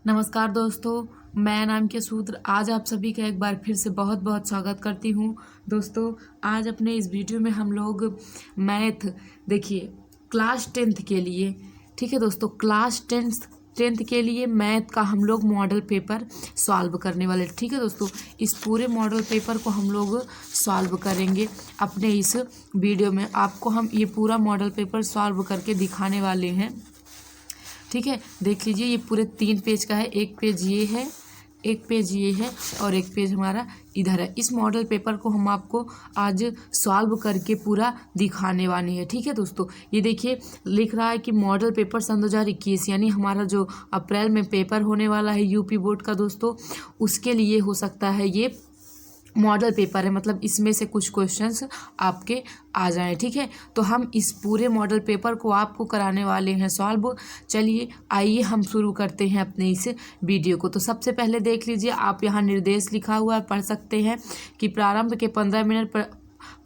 नमस्कार दोस्तों, मैं नाम के सूत्र आज आप सभी का एक बार फिर से बहुत बहुत स्वागत करती हूँ। दोस्तों, आज अपने इस वीडियो में हम लोग मैथ देखिए क्लास 10th के लिए, ठीक है दोस्तों, क्लास 10th के लिए मैथ का हम लोग मॉडल पेपर सॉल्व करने वाले। ठीक है दोस्तों, इस पूरे मॉडल पेपर को हम लोग सॉल्व करेंगे अपने इस वीडियो में। आपको हम ये पूरा मॉडल पेपर सॉल्व करके दिखाने वाले हैं। ठीक है, देख लीजिए, ये पूरे 3 पेज का है। एक पेज ये है, एक पेज ये है और एक पेज हमारा इधर है। इस मॉडल पेपर को हम आपको आज सॉल्व करके पूरा दिखाने वाले हैं। ठीक है दोस्तों, ये देखिए लिख रहा है कि मॉडल पेपर सन 2021, यानी हमारा जो अप्रैल में पेपर होने वाला है यूपी बोर्ड का दोस्तों, उसके लिए हो सकता है ये मॉडल पेपर है। मतलब इसमें से कुछ क्वेश्चंस आपके आ जाएं। ठीक है, तो हम इस पूरे मॉडल पेपर को आपको कराने वाले हैं सॉल्व। चलिए आइए हम शुरू करते हैं अपने इस वीडियो को। तो सबसे पहले देख लीजिए, आप यहाँ निर्देश लिखा हुआ है, पढ़ सकते हैं कि प्रारंभ के 15 मिनट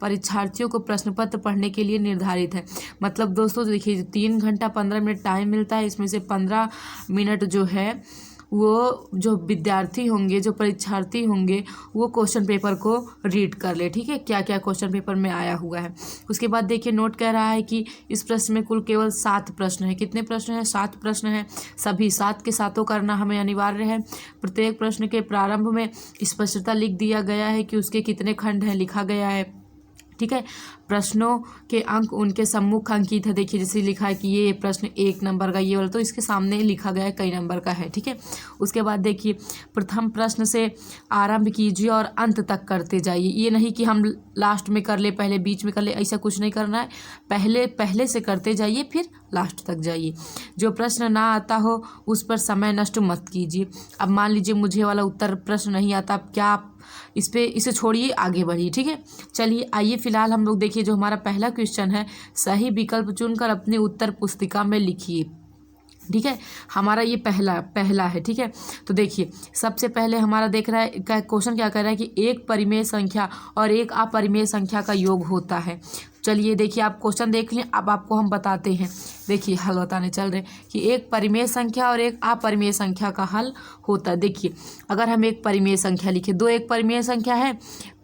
परीक्षार्थियों को प्रश्न पत्र पढ़ने के लिए निर्धारित है। मतलब दोस्तों देखिए, 3 घंटा 15 मिनट टाइम मिलता है। इसमें से 15 मिनट जो है वो जो विद्यार्थी होंगे, जो परीक्षार्थी होंगे, वो क्वेश्चन पेपर को रीड कर ले। ठीक है, क्या क्या क्वेश्चन पेपर में आया हुआ है। उसके बाद देखिए नोट कह रहा है कि इस प्रश्न में कुल केवल 7 प्रश्न है। कितने प्रश्न हैं? 7 प्रश्न हैं। सभी 7 के सातों करना हमें अनिवार्य है। प्रत्येक प्रश्न के प्रारंभ में स्पष्टता लिख दिया गया है कि उसके कितने खंड हैं, लिखा गया है। ठीक है, प्रश्नों के अंक उनके सम्मुख अंकित है। देखिए जैसे लिखा है कि ये प्रश्न 1 नंबर का, ये वाला तो इसके सामने लिखा गया है कई नंबर का है। ठीक है, उसके बाद देखिए प्रथम प्रश्न से आरंभ कीजिए और अंत तक करते जाइए। ये नहीं कि हम लास्ट में कर ले, पहले बीच में कर ले, ऐसा कुछ नहीं करना है। पहले से करते जाइए, फिर लास्ट तक जाइए। जो प्रश्न ना आता हो उस पर समय नष्ट मत कीजिए। अब मान लीजिए मुझे वाला उत्तर प्रश्न नहीं आता, अब क्या आप इसे छोड़िए, आगे बढ़िए। ठीक है, चलिए आइए फिलहाल हम लोग देखिए, जो हमारा पहला क्वेश्चन है, सही विकल्प चुनकर अपनी उत्तर पुस्तिका में लिखिए। ठीक है, हमारा ये पहला है। ठीक है, तो देखिए सबसे पहले हमारा देख रहा है क्वेश्चन क्या कह रहा है कि एक परिमेय संख्या और एक अपरिमेय संख्या का योग होता है। चलिए देखिए, आप क्वेश्चन देख लें, अब आपको हम बताते हैं। देखिए हल बताने चल रहे कि एक परिमेय संख्या और एक अपरिमेय संख्या का हल होता है। देखिए अगर हम एक परिमेय संख्या लिखे, दो एक परिमेय संख्या है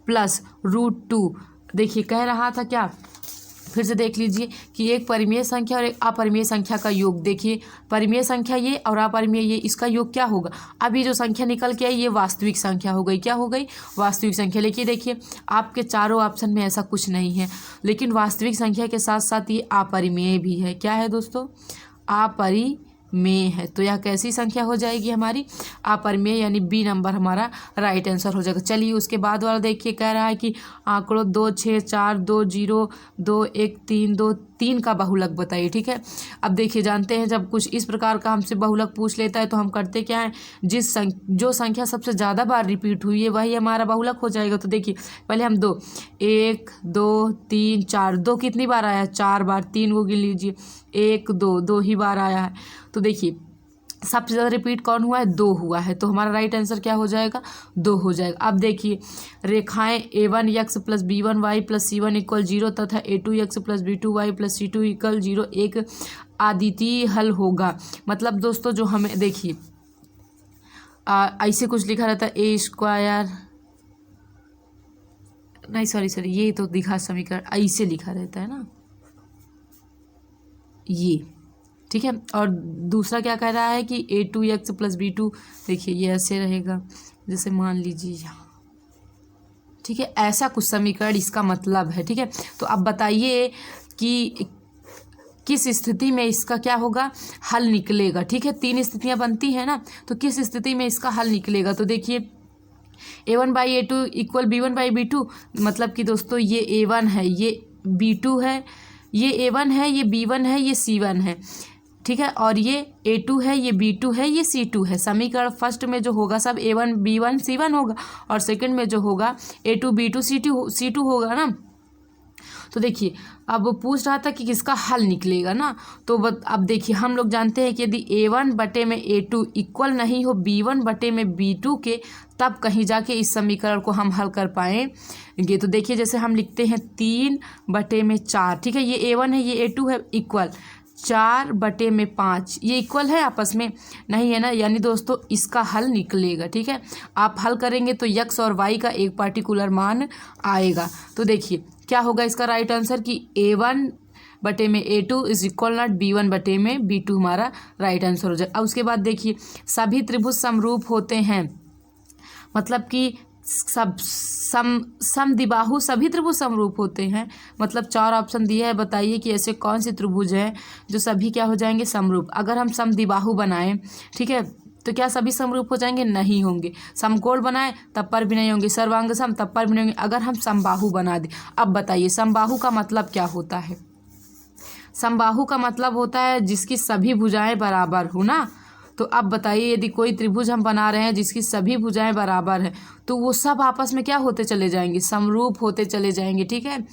प्लस √2। देखिए कह रहा था क्या, फिर से देख लीजिए कि एक परिमेय संख्या और एक अपरिमेय संख्या का योग। देखिए परिमेय संख्या ये और अपरिमेय ये, इसका योग क्या होगा? अभी जो संख्या निकल के आई ये वास्तविक संख्या हो गई। क्या हो गई? वास्तविक संख्या। लेकिन देखिए आपके चारों ऑप्शन में ऐसा कुछ नहीं है, लेकिन वास्तविक संख्या के साथ साथ ये अपरिमेय भी है। क्या है दोस्तों? अपरिमेय है। तो यह कैसी संख्या हो जाएगी? हमारी अपरिमेय, यानी बी नंबर हमारा राइट आंसर हो जाएगा। चलिए उसके बाद वाला देखिए, कह रहा है कि आंकड़ों 2 6 4 2 0 2 1 3 2 3 का बहुलक बताइए। ठीक है, अब देखिए जानते हैं जब कुछ इस प्रकार का हमसे बहुलक पूछ लेता है तो हम करते क्या है, जो संख्या सबसे ज़्यादा बार रिपीट हुई है वही हमारा बहुलक हो जाएगा। तो देखिए पहले हम 2 1 2 3 4, 2 कितनी बार आया? 4 बार। 3 को गिन लीजिए, 1 2 2 ही बार आया है। तो देखिए सबसे ज़्यादा रिपीट कौन हुआ है? 2 हुआ है। तो हमारा राइट आंसर क्या हो जाएगा? 2 हो जाएगा। अब देखिए रेखाएं a1x + b1y + c1 = 0 तथा a2x + b2y + c2 = 0 एक अद्वितीय हल होगा। मतलब दोस्तों जो हमें देखिए ऐसे कुछ लिखा रहता है, a², नहीं सॉरी ये तो दिखा समीकरण ऐसे लिखा रहता है ना, ये। ठीक है, और दूसरा क्या कह रहा है कि a2x + b2, देखिए ये ऐसे रहेगा, जैसे मान लीजिए यहाँ। ठीक है, ऐसा कुछ समीकरण इसका मतलब है। ठीक है, तो अब बताइए कि किस स्थिति में इसका क्या होगा, हल निकलेगा। ठीक है, 3 स्थितियां बनती हैं ना, तो किस स्थिति में इसका हल निकलेगा? तो देखिए a1/a2 = b1/b2, मतलब कि दोस्तों ये a1 है, ये b2 है, ये a1 है, ये b1 है, ये c1 है। ठीक है, और ये a2 है, ये b2 है, ये c2 है। समीकरण फर्स्ट में जो होगा सब a1 b1 c1 होगा, और सेकंड में जो होगा a2 b2 c2 होगा ना। तो देखिए अब पूछ रहा था कि किसका हल निकलेगा ना, तो अब देखिए हम लोग जानते हैं कि यदि a1/a2 इक्वल नहीं हो b1/b2 के, तब कहीं जाके इस समीकरण को हम हल कर पाएंगे। तो देखिए जैसे हम लिखते हैं 3/4। ठीक है, ये a1 है, ये a2 है, इक्वल 4/5 ये इक्वल है आपस में, नहीं है ना, यानी दोस्तों इसका हल निकलेगा। ठीक है, आप हल करेंगे तो x और y का एक पार्टिकुलर मान आएगा। तो देखिए क्या होगा इसका राइट आंसर कि A1/A2 is equal not B1/B2 हमारा राइट आंसर हो जाएगा। अब उसके बाद देखिए सभी त्रिभुज समरूप होते हैं, मतलब कि सब समद्विबाहु सभी त्रिभुज समरूप होते हैं, मतलब 4 ऑप्शन दिया है, बताइए कि ऐसे कौन से त्रिभुज हैं जो सभी क्या हो जाएंगे समरूप। अगर हम समद्विबाहु बनाएं, ठीक है, तो क्या सभी समरूप हो जाएंगे? नहीं होंगे। समकोण बनाए तब पर भी नहीं होंगे, सर्वांग सम तब पर भी नहीं होंगे। अगर हम समबाहु बना दें, अब बताइए समबाहु का मतलब क्या होता है? समबाहु का मतलब होता है जिसकी सभी भुजाएं बराबर हो ना। तो अब बताइए यदि कोई त्रिभुज हम बना रहे हैं जिसकी सभी भुजाएं बराबर हैं, तो वो सब आपस में क्या होते चले जाएंगे? समरूप होते चले जाएंगे। ठीक है,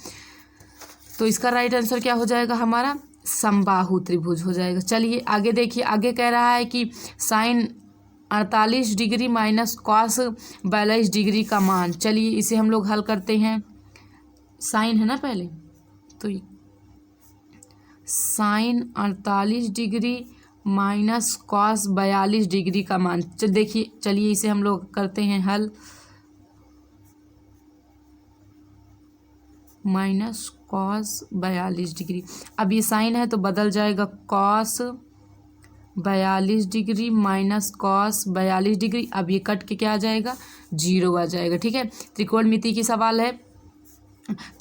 तो इसका राइट आंसर क्या हो जाएगा हमारा? समबाहु त्रिभुज हो जाएगा। चलिए आगे देखिए, आगे कह रहा है कि sine 48 degree minus cos 42 degree का मान। चलिए इसे हम लोग हल करते हैं। साइन है ना पहले, तो sine 48 degree minus cos 42 degree का मान। देखिए चलिए इसे हम लोग करते हैं हल। माइनस कॉस 42 डिग्री, अब ये साइन है तो बदल जाएगा cos 42 degree minus cos 42 degree. अब ये कट के क्या आ जाएगा? 0 आ जाएगा। ठीक है, त्रिकोणमिति की सवाल है,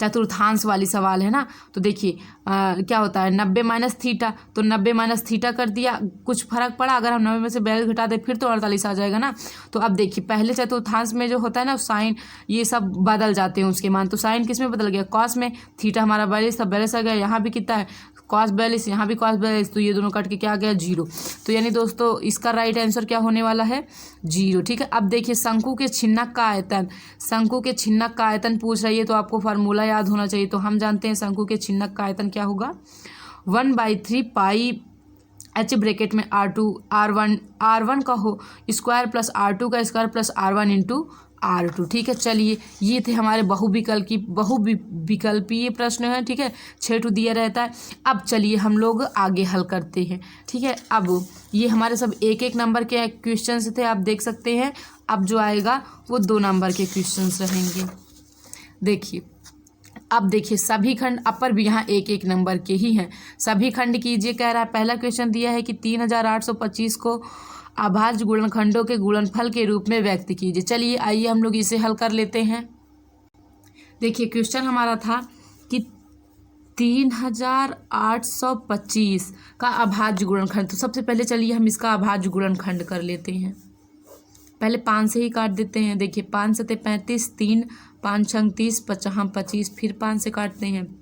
चतुर्थांश वाली सवाल है ना। तो देखिए क्या होता है 90 माइनस थीटा, तो 90 माइनस थीटा कर दिया, कुछ फर्क पड़ा, अगर हम 90 में से 42 घटा दे फिर तो 48 आ जाएगा ना। तो अब देखिए पहले चतुर्थांश में जो होता है ना साइन, ये सब बदल जाते हैं उसके मान। तो साइन किस में बदल गया? कॉस में। थीटा हमारा 42 था, 42 आ गया, यहाँ भी कितना है? कॉस 42, यहाँ भी कॉस 42, तो ये दोनों कट के क्या आ गया? 0। तो यानी दोस्तों इसका राइट आंसर क्या होने वाला है? 0। ठीक है, अब देखिए शंकु के छिन्नक का आयतन, शंकु के छिन्नक का आयतन पूछ रही है तो आपको फार्मूला याद होना चाहिए। तो हम जानते हैं शंकु के छिन्नक का आयतन क्या होगा? 1/3 पाई h ब्रैकेट में R1 का हो स्क्वायर प्लस R2 का square plus R1 into R2। ठीक है, चलिए ये थे हमारे बहुविकल्पीय प्रश्न हैं। ठीक है, 6 दिया रहता है। अब चलिए हम लोग आगे हल करते हैं। ठीक है, अब ये हमारे सब एक एक नंबर के क्वेश्चंस थे, आप देख सकते हैं। अब जो आएगा वो 2 नंबर के क्वेश्चंस रहेंगे। देखिए अब देखिए सभी खंड, अपर भी यहाँ एक एक नंबर के ही हैं। सभी खंड कीजिए कह रहा है। पहला क्वेश्चन दिया है कि 3825 को अभाज्य गुणनखंडों के गुणनफल के रूप में व्यक्त कीजिए। चलिए आइए हम लोग इसे हल कर लेते हैं। देखिए क्वेश्चन हमारा था कि 3825 का अभाज्य गुणनखंड। तो सबसे पहले चलिए हम इसका अभाज्य गुणनखंड कर लेते हैं। पहले 5 से ही काट देते हैं। देखिए 5 सते 35, 3 5 छंग 30, 5 25, फिर 5 से काटते हैं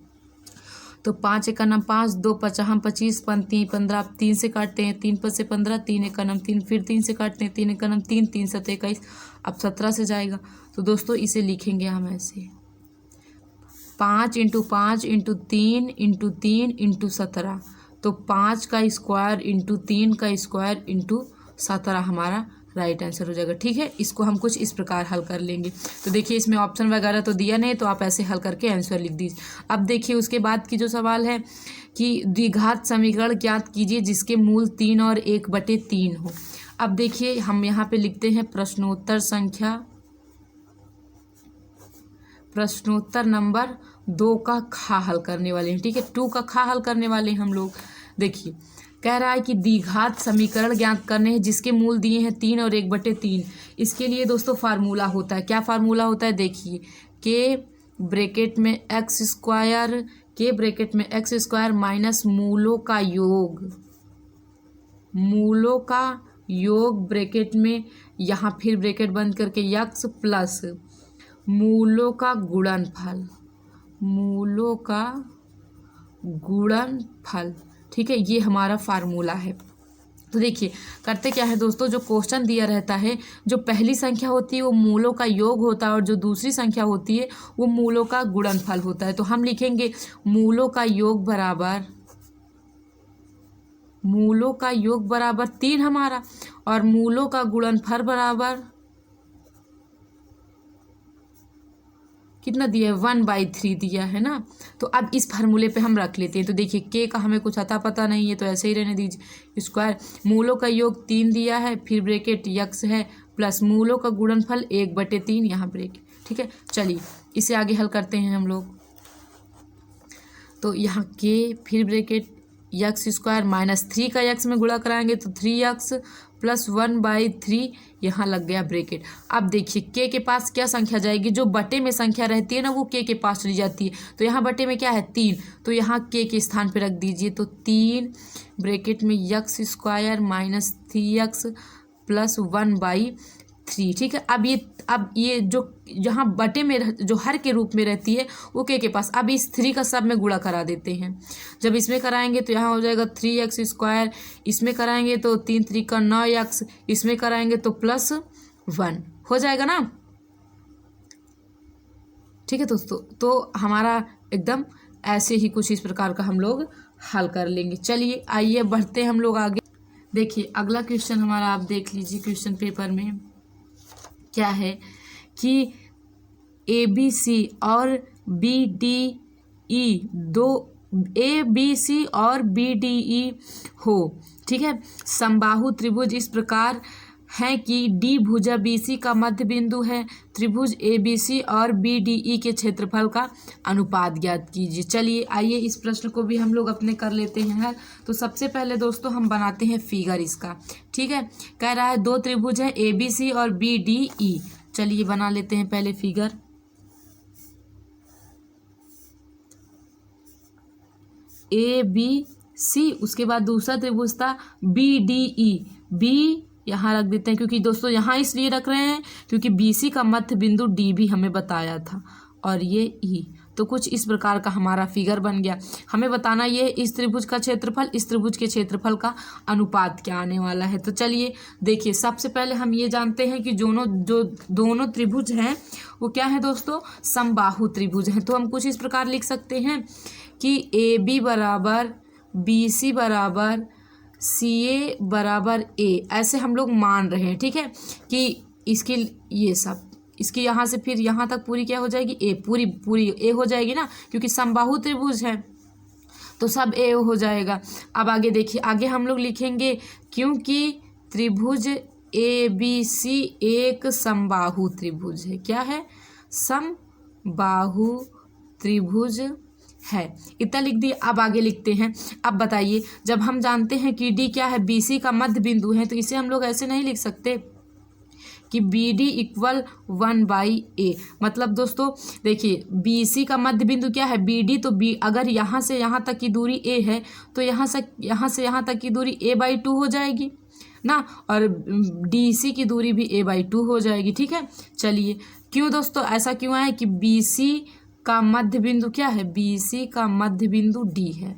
तो 5 एक नम 5, 2 5 25, 15, 3 से काटते हैं, 3 5 से 15, 3 एक नम 3, फिर 3 से काटते हैं, 3 एक नम 3, 3 7 21, अब 17 से जाएगा। तो दोस्तों इसे लिखेंगे हम ऐसे 5 इंटू 5 इंटू 3 इंटू 3 इंटू 17, तो 5 का स्क्वायर इंटू 3 का स्क्वायर इंटू 17 हमारा राइट आंसर हो जाएगा। ठीक है, इसको हम कुछ इस प्रकार हल कर लेंगे। तो देखिए इसमें ऑप्शन वगैरह तो दिया नहीं, तो आप ऐसे हल करके आंसर लिख दीजिए। अब देखिए उसके बाद की जो सवाल है कि द्विघात समीकरण ज्ञात कीजिए जिसके मूल 3 और 1/3 हो। अब देखिए हम यहाँ पे लिखते हैं प्रश्नोत्तर नंबर 2 का खा हल करने वाले हैं। ठीक है, 2 का खा हल करने वाले हैं हम लोग। देखिए कह रहा है कि द्विघात समीकरण ज्ञात करने हैं जिसके मूल दिए हैं 3 और 1/3। इसके लिए दोस्तों फार्मूला होता है। क्या फार्मूला होता है? देखिए के ब्रैकेट में एक्स स्क्वायर माइनस मूलों का योग ब्रैकेट में, यहाँ फिर ब्रैकेट बंद करके यक्स प्लस मूलों का गुणनफल। ठीक है, ये हमारा फार्मूला है। तो देखिए करते क्या है दोस्तों, जो क्वेश्चन दिया रहता है, जो पहली संख्या होती है वो मूलों का योग होता है और जो दूसरी संख्या होती है वो मूलों का गुणनफल होता है। तो हम लिखेंगे मूलों का योग बराबर 3 हमारा, और मूलों का गुणनफल बराबर कितना दिया है 1/3 दिया है ना। तो अब इस फार्मूले पे हम रख लेते हैं। तो देखिए के का हमें कुछ अता पता नहीं है तो ऐसे ही रहने दीजिए। स्क्वायर मूलों का योग 3 दिया है, फिर ब्रैकेट यक्स है प्लस मूलों का गुणनफल 1/3 यहाँ ब्रैकेट। ठीक है, चलिए इसे आगे हल करते हैं हम लोग। तो यहाँ के फिर ब्रैकेट यक्स स्क्वायर -3 का यक्स में गुणा कराएंगे तो 3x प्लस 1/3 यहाँ लग गया ब्रैकेट। अब देखिए के पास क्या संख्या जाएगी, जो बटे में संख्या रहती है ना वो के पास चली जाती है। तो यहाँ बटे में क्या है 3, तो यहाँ के स्थान पे रख दीजिए। तो 3 ब्रैकेट में यक्स स्क्वायर -3x प्लस 1/3। ठीक है, अब ये जो यहाँ बटे में जो हर के रूप में रहती है वो के पास, अब इस 3 का सब में गुणा करा देते हैं। जब इसमें कराएंगे तो यहाँ हो जाएगा 3x स्क्वायर, इसमें कराएंगे तो 3 3 का 9x, इसमें कराएंगे तो +1 हो जाएगा ना। ठीक है दोस्तों, तो हमारा एकदम ऐसे ही कुछ इस प्रकार का हम लोग हल कर लेंगे। चलिए आइए बढ़ते हैं हम लोग आगे। देखिए अगला क्वेश्चन हमारा आप देख लीजिए क्वेश्चन पेपर में क्या है कि ABC और BDE दो ABC और BDE हो। ठीक है, समबाहु त्रिभुज इस प्रकार है कि D भुजा BC का मध्य बिंदु है। त्रिभुज ABC और BDE के क्षेत्रफल का अनुपात ज्ञात कीजिए। चलिए आइए इस प्रश्न को भी हम लोग अपने कर लेते हैं। तो सबसे पहले दोस्तों हम बनाते हैं फिगर इसका। ठीक है, कह रहा है दो त्रिभुज है ABC और BDE। चलिए बना लेते हैं पहले फिगर। ABC, उसके बाद दूसरा त्रिभुज था BDE। B यहाँ रख देते हैं क्योंकि दोस्तों यहाँ इसलिए रख रहे हैं क्योंकि BC का मध्य बिंदु D भी हमें बताया था और ये E। तो कुछ इस प्रकार का हमारा फिगर बन गया। हमें बताना ये इस त्रिभुज का क्षेत्रफल इस त्रिभुज के क्षेत्रफल का अनुपात क्या आने वाला है। तो चलिए देखिए, सबसे पहले हम ये जानते हैं कि जो दोनों त्रिभुज हैं वो क्या है दोस्तों, समबाहु त्रिभुज हैं। तो हम कुछ इस प्रकार लिख सकते हैं कि AB बराबर BC बराबर CA बराबर A, ऐसे हम लोग मान रहे हैं। ठीक है, कि इसकी ये सब इसकी यहाँ से फिर यहाँ तक पूरी क्या हो जाएगी A, पूरी A हो जाएगी ना, क्योंकि समबाहु त्रिभुज है तो सब A हो जाएगा। अब आगे देखिए, आगे हम लोग लिखेंगे क्योंकि त्रिभुज ABC एक समबाहु त्रिभुज है। क्या है, समबाहु त्रिभुज है। इतना लिख दिए। अब आगे लिखते हैं। अब बताइए, जब हम जानते हैं कि D क्या है, BC का मध्य बिंदु है, तो इसे हम लोग ऐसे नहीं लिख सकते कि BD = 1/A। मतलब दोस्तों देखिए, BC का मध्य बिंदु क्या है BD, तो B अगर यहाँ से यहाँ तक की दूरी A है तो यहाँ से यहाँ तक की दूरी A/2 हो जाएगी ना, और DC की दूरी भी A/2 हो जाएगी। ठीक है, चलिए क्यों दोस्तों ऐसा क्यों है कि BC का मध्य बिंदु क्या है, BC का मध्य बिंदु D है,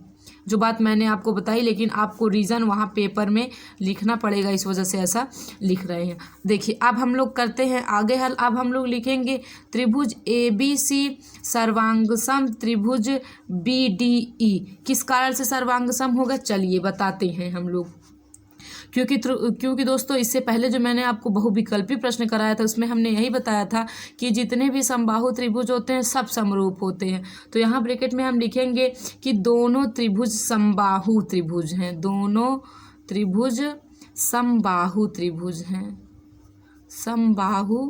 जो बात मैंने आपको बताई, लेकिन आपको रीज़न वहाँ पेपर में लिखना पड़ेगा, इस वजह से ऐसा लिख रहे हैं। देखिए अब हम लोग करते हैं आगे हल। अब हम लोग लिखेंगे त्रिभुज ABC सर्वांगसम त्रिभुज BDE। किस कारण से सर्वांगसम होगा, चलिए बताते हैं हम लोग। क्योंकि दोस्तों इससे पहले जो मैंने आपको बहुविकल्पी प्रश्न कराया था उसमें हमने यही बताया था कि जितने भी समबाहु त्रिभुज होते हैं सब समरूप होते हैं। तो यहाँ ब्रैकेट में हम लिखेंगे कि दोनों त्रिभुज समबाहु त्रिभुज हैं, दोनों त्रिभुज समबाहु त्रिभुज हैं, समबाहु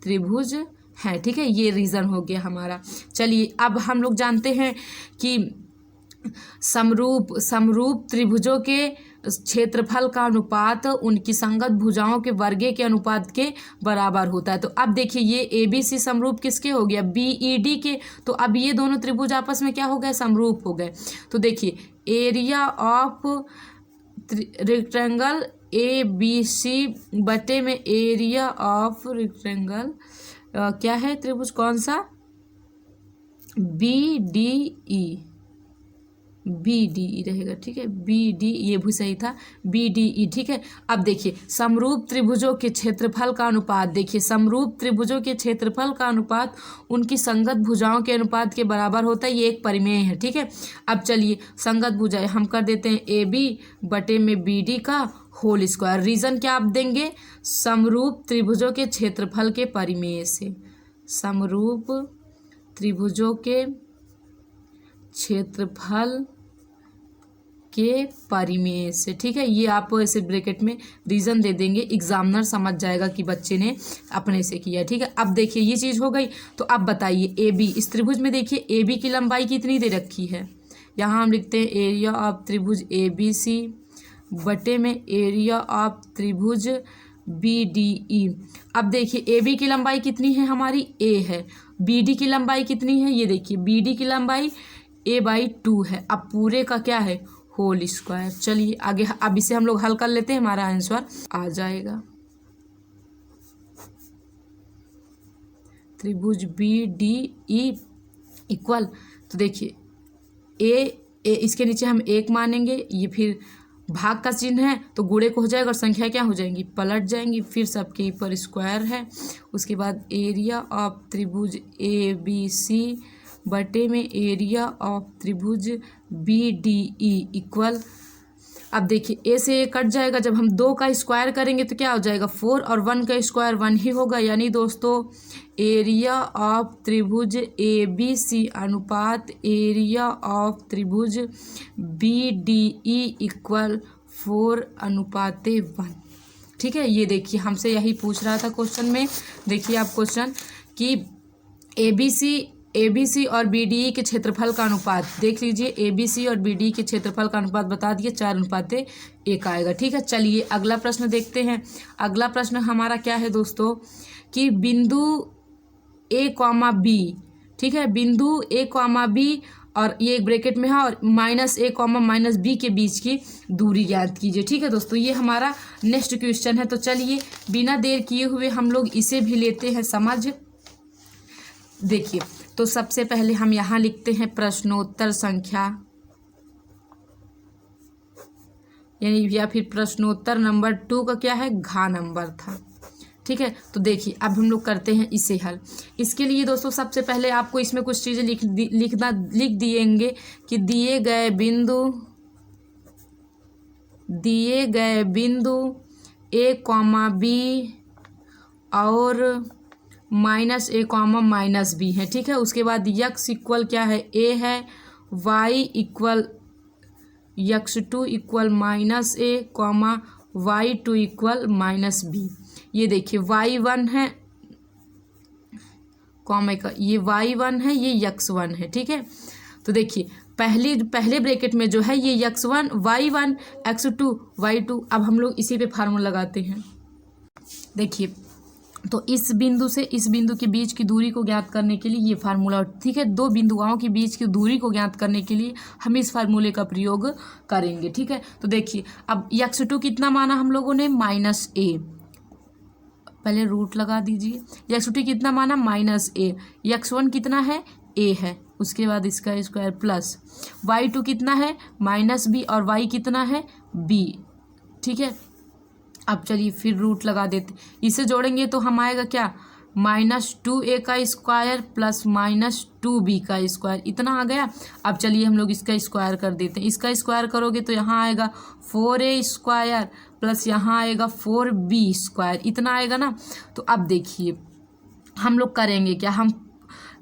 त्रिभुज है। ठीक है, ये रीज़न हो गया हमारा। चलिए अब हम लोग जानते हैं कि समरूप त्रिभुजों के क्षेत्रफल का अनुपात उनकी संगत भुजाओं के वर्गे के अनुपात के बराबर होता है। तो अब देखिए, ये ABC समरूप किसके हो गया, BED के। तो अब ये दोनों त्रिभुज आपस में क्या हो गए, समरूप हो गए। तो देखिए, एरिया ऑफ रेक्टेंगल ABC बटे में एरिया ऑफ रेक्टेंगल क्या है, त्रिभुज कौन सा, BDE रहेगा। ठीक है, BD, ये भी सही था, BDE। ठीक है, अब देखिए समरूप त्रिभुजों के क्षेत्रफल का अनुपात, देखिए समरूप त्रिभुजों के क्षेत्रफल का अनुपात उनकी संगत भुजाओं के अनुपात के बराबर होता है। ये एक परिमेय है। ठीक है, अब चलिए संगत भुजाएं हम कर देते हैं AB बटे में BD का होल स्क्वायर। रीज़न क्या आप देंगे, समरूप त्रिभुजों के क्षेत्रफल के परिमेय से, समरूप त्रिभुजों के क्षेत्रफल के परिमेय से। ठीक है, ये आप ऐसे ब्रैकेट में रीजन दे देंगे, एग्जामिनर समझ जाएगा कि बच्चे ने अपने से किया। ठीक है, अब देखिए ये चीज़ हो गई। तो अब बताइए ए बी, इस त्रिभुज में देखिए ए बी की लंबाई कितनी दे रखी है। यहाँ हम लिखते हैं एरिया ऑफ त्रिभुज ए बी सी बटे में एरिया ऑफ त्रिभुज बी डी ई। अब देखिए ए बी की लंबाई कितनी है, हमारी ए है। बी डी की लंबाई कितनी है, ये देखिए बी डी की लंबाई a/2 है। अब पूरे का क्या है, होल स्क्वायर। चलिए आगे, अब इसे हम लोग हल कर लेते हैं, हमारा आंसर आ जाएगा। त्रिभुज बी डी ई इक्वल, तो देखिए ए इसके नीचे हम 1 मानेंगे, ये फिर भाग का चिन्ह है तो गुणे को हो जाएगा और संख्या क्या हो जाएंगी, पलट जाएंगी। फिर सबके ऊपर स्क्वायर है। उसके बाद एरिया ऑफ त्रिभुज ए बी सी बटे में एरिया ऑफ त्रिभुज बी डी ई इक्वल, अब देखिए ए से ए कट जाएगा, जब हम 2 का स्क्वायर करेंगे तो क्या हो जाएगा 4 और 1 का स्क्वायर 1 ही होगा। यानी दोस्तों एरिया ऑफ त्रिभुज ए बी सी अनुपात एरिया ऑफ त्रिभुज बी डी ई इक्वल 4:1। ठीक है, ये देखिए हमसे यही पूछ रहा था क्वेश्चन में। देखिए आप क्वेश्चन कि ए बी सी और बी डी ई के क्षेत्रफल का अनुपात देख लीजिए। ए बी सी और बी डी ई के क्षेत्रफल का अनुपात बता दिए, 4:1 आएगा। ठीक है, चलिए अगला प्रश्न देखते हैं। अगला प्रश्न हमारा क्या है दोस्तों कि बिंदु ए कॉमा बी, ठीक है, बिंदु ए कॉमा बी और ये एक ब्रैकेट में है और -a कॉमा -b के बीच की दूरी ज्ञात कीजिए। ठीक है दोस्तों, ये हमारा नेक्स्ट क्वेश्चन है। तो चलिए बिना देर किए हुए हम लोग इसे भी लेते हैं समझ। देखिए तो सबसे पहले हम यहाँ लिखते हैं प्रश्नोत्तर संख्या, यानी या फिर प्रश्नोत्तर नंबर 2 का क्या है, घ नंबर था। ठीक है, तो देखिए अब हम लोग करते हैं इसे हल। इसके लिए दोस्तों सबसे पहले आपको इसमें कुछ चीज़ें लिख दिएंगे कि दिए गए बिंदु ए कॉमा बी और -a कॉमा -b है। ठीक है, उसके बाद यक्स इक्वल क्या है, a है, y equal x2 equal -a comma y2 equal -b। ये देखिए y1 है कॉमा का, ये y1 है, ये x1 है। ठीक है, तो देखिए पहले ब्रैकेट में जो है ये x1 y1 x2 y2। अब हम लोग इसी पे फार्मूला लगाते हैं। देखिए तो इस बिंदु से इस बिंदु के बीच की दूरी को ज्ञात करने के लिए ये फार्मूला, ठीक है, 2 बिंदुओं के बीच की दूरी को ज्ञात करने के लिए हम इस फार्मूले का प्रयोग करेंगे। ठीक है, तो देखिए अब x2 कितना माना हम लोगों ने, -a, पहले रूट लगा दीजिए। x2 कितना माना, -a, x1 कितना है, a है, उसके बाद इसका स्क्वायर प्लस y2 कितना है, -b और y कितना है, b। ठीक है, अब चलिए फिर रूट लगा देते, इसे जोड़ेंगे तो हम आएगा क्या, -2a का स्क्वायर प्लस -2b का स्क्वायर, इतना आ गया। अब चलिए हम लोग इसका स्क्वायर कर देते हैं। इसका स्क्वायर करोगे तो यहाँ आएगा 4a स्क्वायर प्लस यहाँ आएगा 4b स्क्वायर, इतना आएगा ना। तो अब देखिए हम लोग करेंगे क्या, हम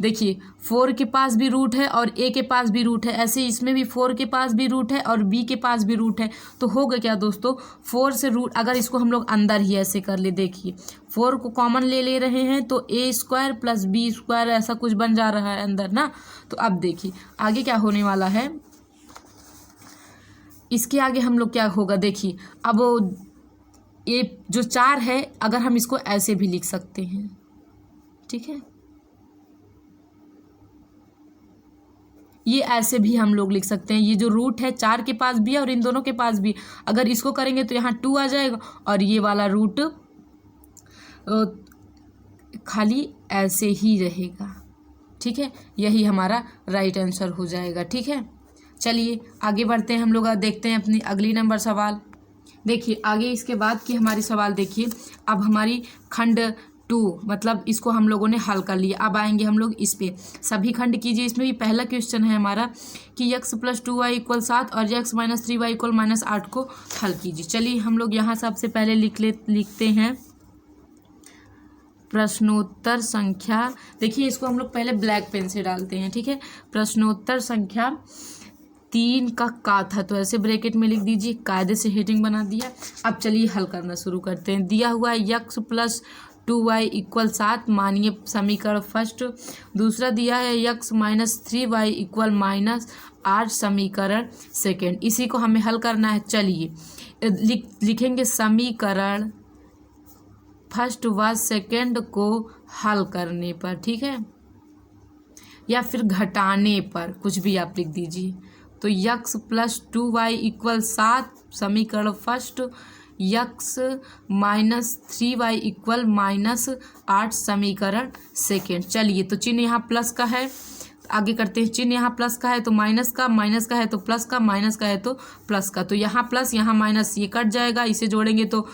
देखिए 4 के पास भी रूट है और a के पास भी रूट है, ऐसे इसमें भी 4 के पास भी रूट है और b के पास भी रूट है। तो होगा क्या दोस्तों, 4 से रूट, अगर इसको हम लोग अंदर ही ऐसे कर ले, देखिए 4 को कॉमन ले रहे हैं तो a square plus b square ऐसा कुछ बन जा रहा है अंदर ना। तो अब देखिए आगे क्या होने वाला है, इसके आगे हम लोग क्या होगा, देखिए अब ये जो 4 है अगर हम इसको ऐसे भी लिख सकते हैं। ठीक है, ये ऐसे भी हम लोग लिख सकते हैं, ये जो रूट है 4 के पास भी है और इन दोनों के पास भी, अगर इसको करेंगे तो यहाँ 2 आ जाएगा और ये वाला रूट खाली ऐसे ही रहेगा। ठीक है, यही हमारा राइट आंसर हो जाएगा। ठीक है, चलिए आगे बढ़ते हैं हम लोग, देखते हैं अपनी अगली नंबर सवाल। देखिए आगे इसके बाद की हमारी सवाल देखिए, अब हमारी खंड 2 मतलब इसको हम लोगों ने हल कर लिया। अब आएंगे हम लोग इस पे, सभी खंड कीजिए। इसमें भी पहला क्वेश्चन है हमारा कि x + 2y = 7 और x - 3y = -8 को हल कीजिए। चलिए हम लोग यहाँ सबसे पहले लिखते हैं प्रश्नोत्तर संख्या, देखिए इसको हम लोग पहले ब्लैक पेन से डालते हैं, ठीक है। प्रश्नोत्तर संख्या 3 का था, तो ऐसे ब्रैकेट में लिख दीजिए, कायदे से हेडिंग बना दिया। अब चलिए हल करना शुरू करते हैं। दिया हुआ है यक्स प्लस 2y इक्वल 7, मानिए समीकरण फर्स्ट। दूसरा दिया है x minus 3y equal minus 8, समीकरण सेकेंड। इसी को हमें हल करना है। चलिए लिखेंगे समीकरण फर्स्ट व सेकेंड को हल करने पर, ठीक है, या फिर घटाने पर, कुछ भी आप लिख दीजिए। तो यक्स प्लस 2y इक्वल 7 समीकरण first, x minus 3y equal minus 8 समीकरण सेकेंड। चलिए तो चिन्ह यहाँ प्लस का है, आगे करते हैं। चिन्ह यहाँ प्लस का है तो माइनस का, माइनस का है तो प्लस का, माइनस का है तो प्लस का। तो यहाँ प्लस यहाँ माइनस, ये कट जाएगा, इसे जोड़ेंगे तो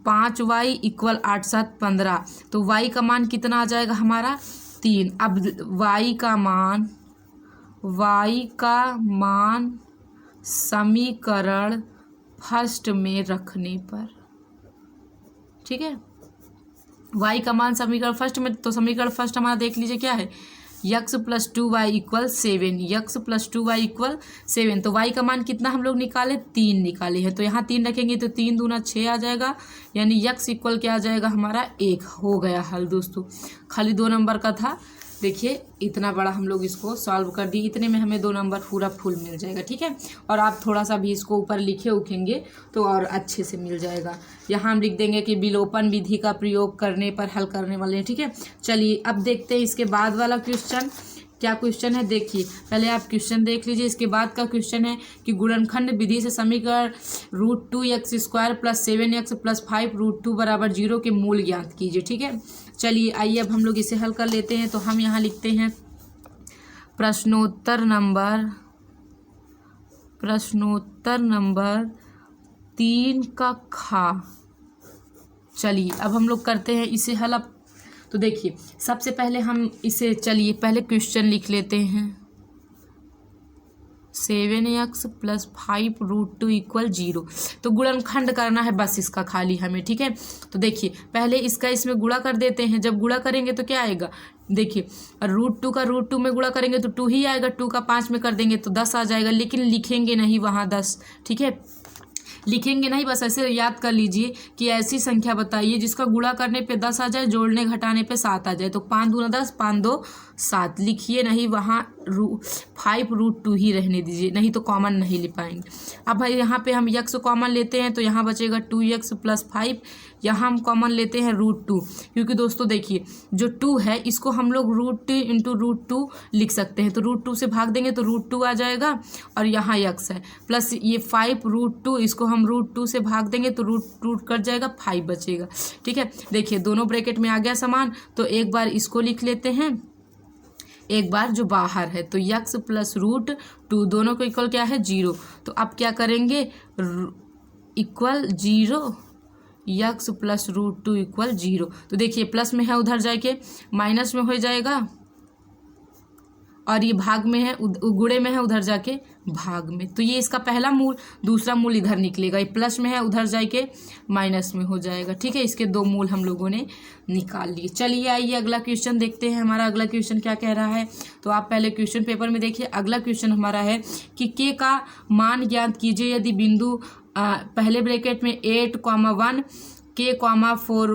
5y इक्वल 8 7 15। तो y का मान कितना आ जाएगा हमारा 3। अब y का मान समीकरण फर्स्ट में रखने पर, ठीक है, y का मान समीकरण फर्स्ट में, तो समीकरण फर्स्ट हमारा देख लीजिए क्या है, x plus 2y equal 7, x plus 2y equal 7। तो y का मान कितना हम लोग निकाले, 3 निकाले हैं। तो यहाँ 3 रखेंगे तो 3 दूना 6 आ जाएगा, यानी यक्स इक्वल क्या आ जाएगा हमारा 1। हो गया हल दोस्तों, खाली 2 नंबर का था। देखिए इतना बड़ा हम लोग इसको सॉल्व कर दिए, इतने में हमें 2 नंबर पूरा फुल मिल जाएगा, ठीक है। और आप थोड़ा सा भी इसको ऊपर लिखे उखेंगे तो और अच्छे से मिल जाएगा। यहाँ हम लिख देंगे कि विलोपन विधि का प्रयोग करने पर हल करने वाले हैं, ठीक है। चलिए अब देखते हैं इसके बाद वाला क्वेश्चन क्या क्वेश्चन है। देखिए पहले आप क्वेश्चन देख लीजिए, इसके बाद का क्वेश्चन है कि गुणनखंड विधि से समीकरण √2x² प्लस 7x प्लस 5 √2 बराबर 0 के मूल ज्ञात कीजिए, ठीक है। चलिए आइए अब हम लोग इसे हल कर लेते हैं। तो हम यहाँ लिखते हैं प्रश्नोत्तर नंबर 3 का खा। चलिए अब हम लोग करते हैं इसे हल। अब तो देखिए सबसे पहले हम इसे, चलिए पहले क्वेश्चन लिख लेते हैं, 7x प्लस 5 √2 इक्वल 0। तो गुणनखंड करना है बस इसका खाली हमें, ठीक है। तो देखिए पहले इसका इसमें गुणा कर देते हैं। जब गुणा करेंगे तो क्या आएगा, देखिए √2 का √2 में गुणा करेंगे तो 2 ही आएगा, 2 का 5 में कर देंगे तो 10 आ जाएगा। लेकिन लिखेंगे नहीं वहाँ 10, ठीक है, लिखेंगे नहीं, बस ऐसे याद कर लीजिए कि ऐसी संख्या बताइए जिसका गुणा करने पे 10 आ जाए, जोड़ने घटाने पे 7 आ जाए। तो 5 दूना 10, 5 2 7, लिखिए नहीं वहाँ 5 √2 ही रहने दीजिए, नहीं तो कॉमन नहीं ले पाएंगे। अब यहाँ पे हम यक्स कॉमन लेते हैं तो यहाँ बचेगा 2x प्लस 5, यहाँ हम कॉमन लेते हैं √2, क्योंकि दोस्तों देखिए जो 2 है इसको हम लोग √2 इंटू √2 लिख सकते हैं। तो √2 से भाग देंगे तो √2 आ जाएगा, और यहाँ यक्स है प्लस ये 5 √2, इसको हम √2 से भाग देंगे तो रूट कट जाएगा, 5 बचेगा, ठीक है। देखिए दोनों ब्रैकेट में आ गया समान, तो एक बार इसको लिख लेते हैं, एक बार जो बाहर है। तो यक्स प्लस √2 दोनों को इक्वल क्या है 0। तो अब क्या करेंगे, इक्वल 0, यक्स प्लस √2 इक्वल 0। तो देखिए प्लस में है उधर जाके माइनस में हो जाएगा, और ये भाग में है, गुणे में है, उधर जाके भाग में। तो ये इसका पहला मूल, दूसरा मूल इधर निकलेगा, ये प्लस में है उधर जाके माइनस में हो जाएगा, ठीक है। इसके 2 मूल हम लोगों ने निकाल लिए। चलिए आइए अगला क्वेश्चन देखते हैं, हमारा अगला क्वेश्चन क्या कह रहा है। तो आप पहले क्वेश्चन पेपर में देखिए। अगला क्वेश्चन हमारा है कि के का मान ज्ञात कीजिए यदि बिंदु पहले ब्रैकेट में 8,1 k, 4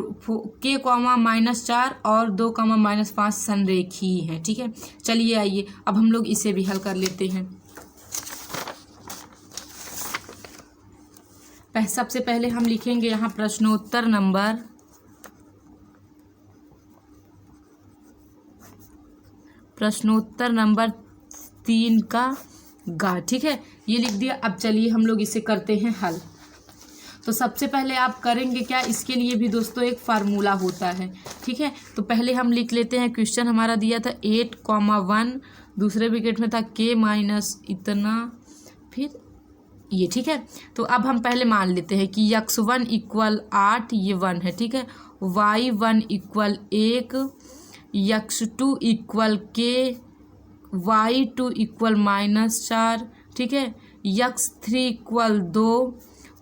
k, -4 और 2, -5 संरेखी है, ठीक है। चलिए आइए अब हम लोग इसे भी हल कर लेते हैं। सबसे पहले हम लिखेंगे यहाँ प्रश्नोत्तर नंबर 3 का गा, ठीक है, ये लिख दिया। अब चलिए हम लोग इसे करते हैं हल। तो सबसे पहले आप करेंगे क्या, इसके लिए भी दोस्तों एक फार्मूला होता है, ठीक है। तो पहले हम लिख लेते हैं, क्वेश्चन हमारा दिया था 8,1, दूसरे ब्रैकेट में था k माइनस इतना, फिर ये, ठीक है। तो अब हम पहले मान लेते हैं कि x1 इक्वल 8, ये 1 है, ठीक है, y1 equal 1, x2 equal k, y2 equal -4, ठीक है, x3 इक्वल 2,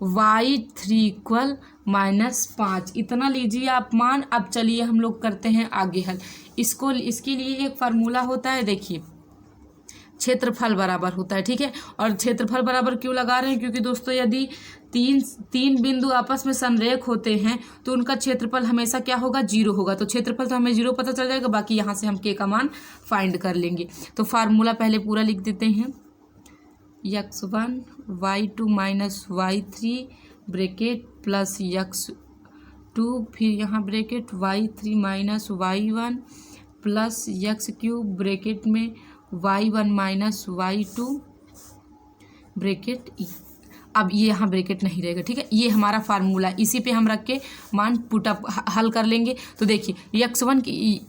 y3 इक्वल -5 इतना लीजिए आप मान। अब चलिए हम लोग करते हैं आगे हल। इसके लिए एक फार्मूला होता है, देखिए क्षेत्रफल बराबर होता है, ठीक है। और क्षेत्रफल बराबर क्यों लगा रहे हैं, क्योंकि दोस्तों यदि तीन बिंदु आपस में संरेख होते हैं तो उनका क्षेत्रफल हमेशा क्या होगा, 0 होगा। तो क्षेत्रफल तो हमें 0 पता चल जाएगा, बाकी यहाँ से हम के का मान फाइंड कर लेंगे। तो फार्मूला पहले पूरा लिख देते हैं, x1 y2 minus y3 bracket plus x2, फिर यहाँ bracket y3 minus y1 plus x3 bracket में y1 माइनस y2 ब्रैकेट। अब ये यहाँ ब्रैकेट नहीं रहेगा, ठीक है। ये हमारा फार्मूला, इसी पे हम रख के मान पुटअप हल कर लेंगे। तो देखिए x1 की,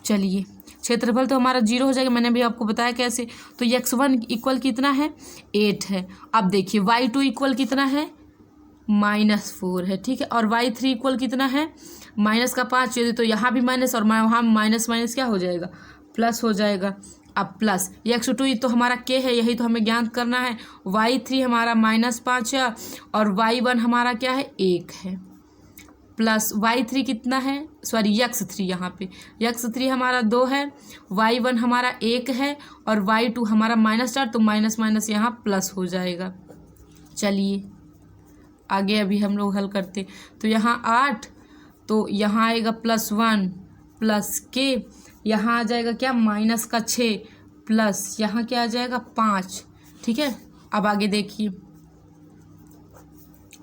चलिए क्षेत्रफल तो हमारा 0 हो जाएगा, मैंने भी आपको बताया कैसे। तो x1 इक्वल कितना है, 8 है। अब देखिए y2 इक्वल कितना है, -4 है, ठीक है। और y3 इक्वल कितना है, माइनस का 5, तो यहाँ भी माइनस और वहाँ माइनस माइनस क्या हो जाएगा, प्लस हो जाएगा। अब प्लस x2 तो हमारा k है, यही तो हमें ज्ञात करना है। y3 हमारा -5 है और y1 हमारा क्या है, 1 है। प्लस y3 कितना है, सॉरी x3, यहाँ पे x3 हमारा 2 है, y1 हमारा 1 है और y2 हमारा -4, तो माइनस माइनस यहाँ प्लस हो जाएगा। चलिए आगे अभी हम लोग हल करते। तो यहाँ 8, तो यहाँ आएगा +1 प्लस k, यहाँ आ जाएगा क्या, -6 प्लस यहाँ क्या आ जाएगा 5, ठीक है। अब आगे देखिए,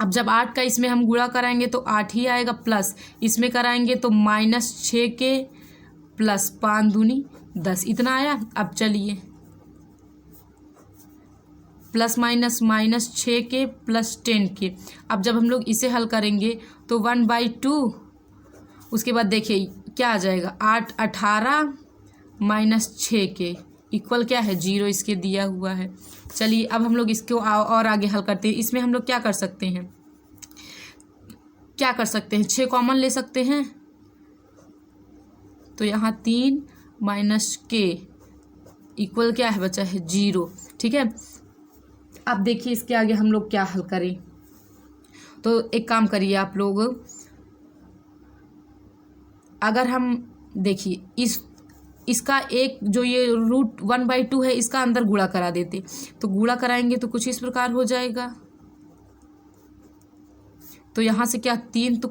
अब जब 8 का इसमें हम गुणा कराएंगे तो 8 ही आएगा, प्लस इसमें कराएंगे तो -6 के प्लस 5 दूनी 10, इतना आया। अब चलिए प्लस माइनस -6 के प्लस 10 के। अब जब हम लोग इसे हल करेंगे तो 1/2, उसके बाद देखिए क्या आ जाएगा, 8 18 -6 के इक्वल क्या है, 0, इसके दिया हुआ है। चलिए अब हम लोग इसको और आगे हल करते हैं। इसमें हम लोग क्या कर सकते हैं, 6 कॉमन ले सकते हैं। तो यहाँ 3 -k इक्वल क्या है बचा है, 0, ठीक है। अब देखिए इसके आगे हम लोग क्या हल करें। तो एक काम करिए आप लोग, अगर हम देखिए इसका एक जो ये √1/2 है, इसका अंदर गुणा करा देते, तो गुणा कराएंगे तो कुछ इस प्रकार हो जाएगा। तो यहाँ से क्या 3, तो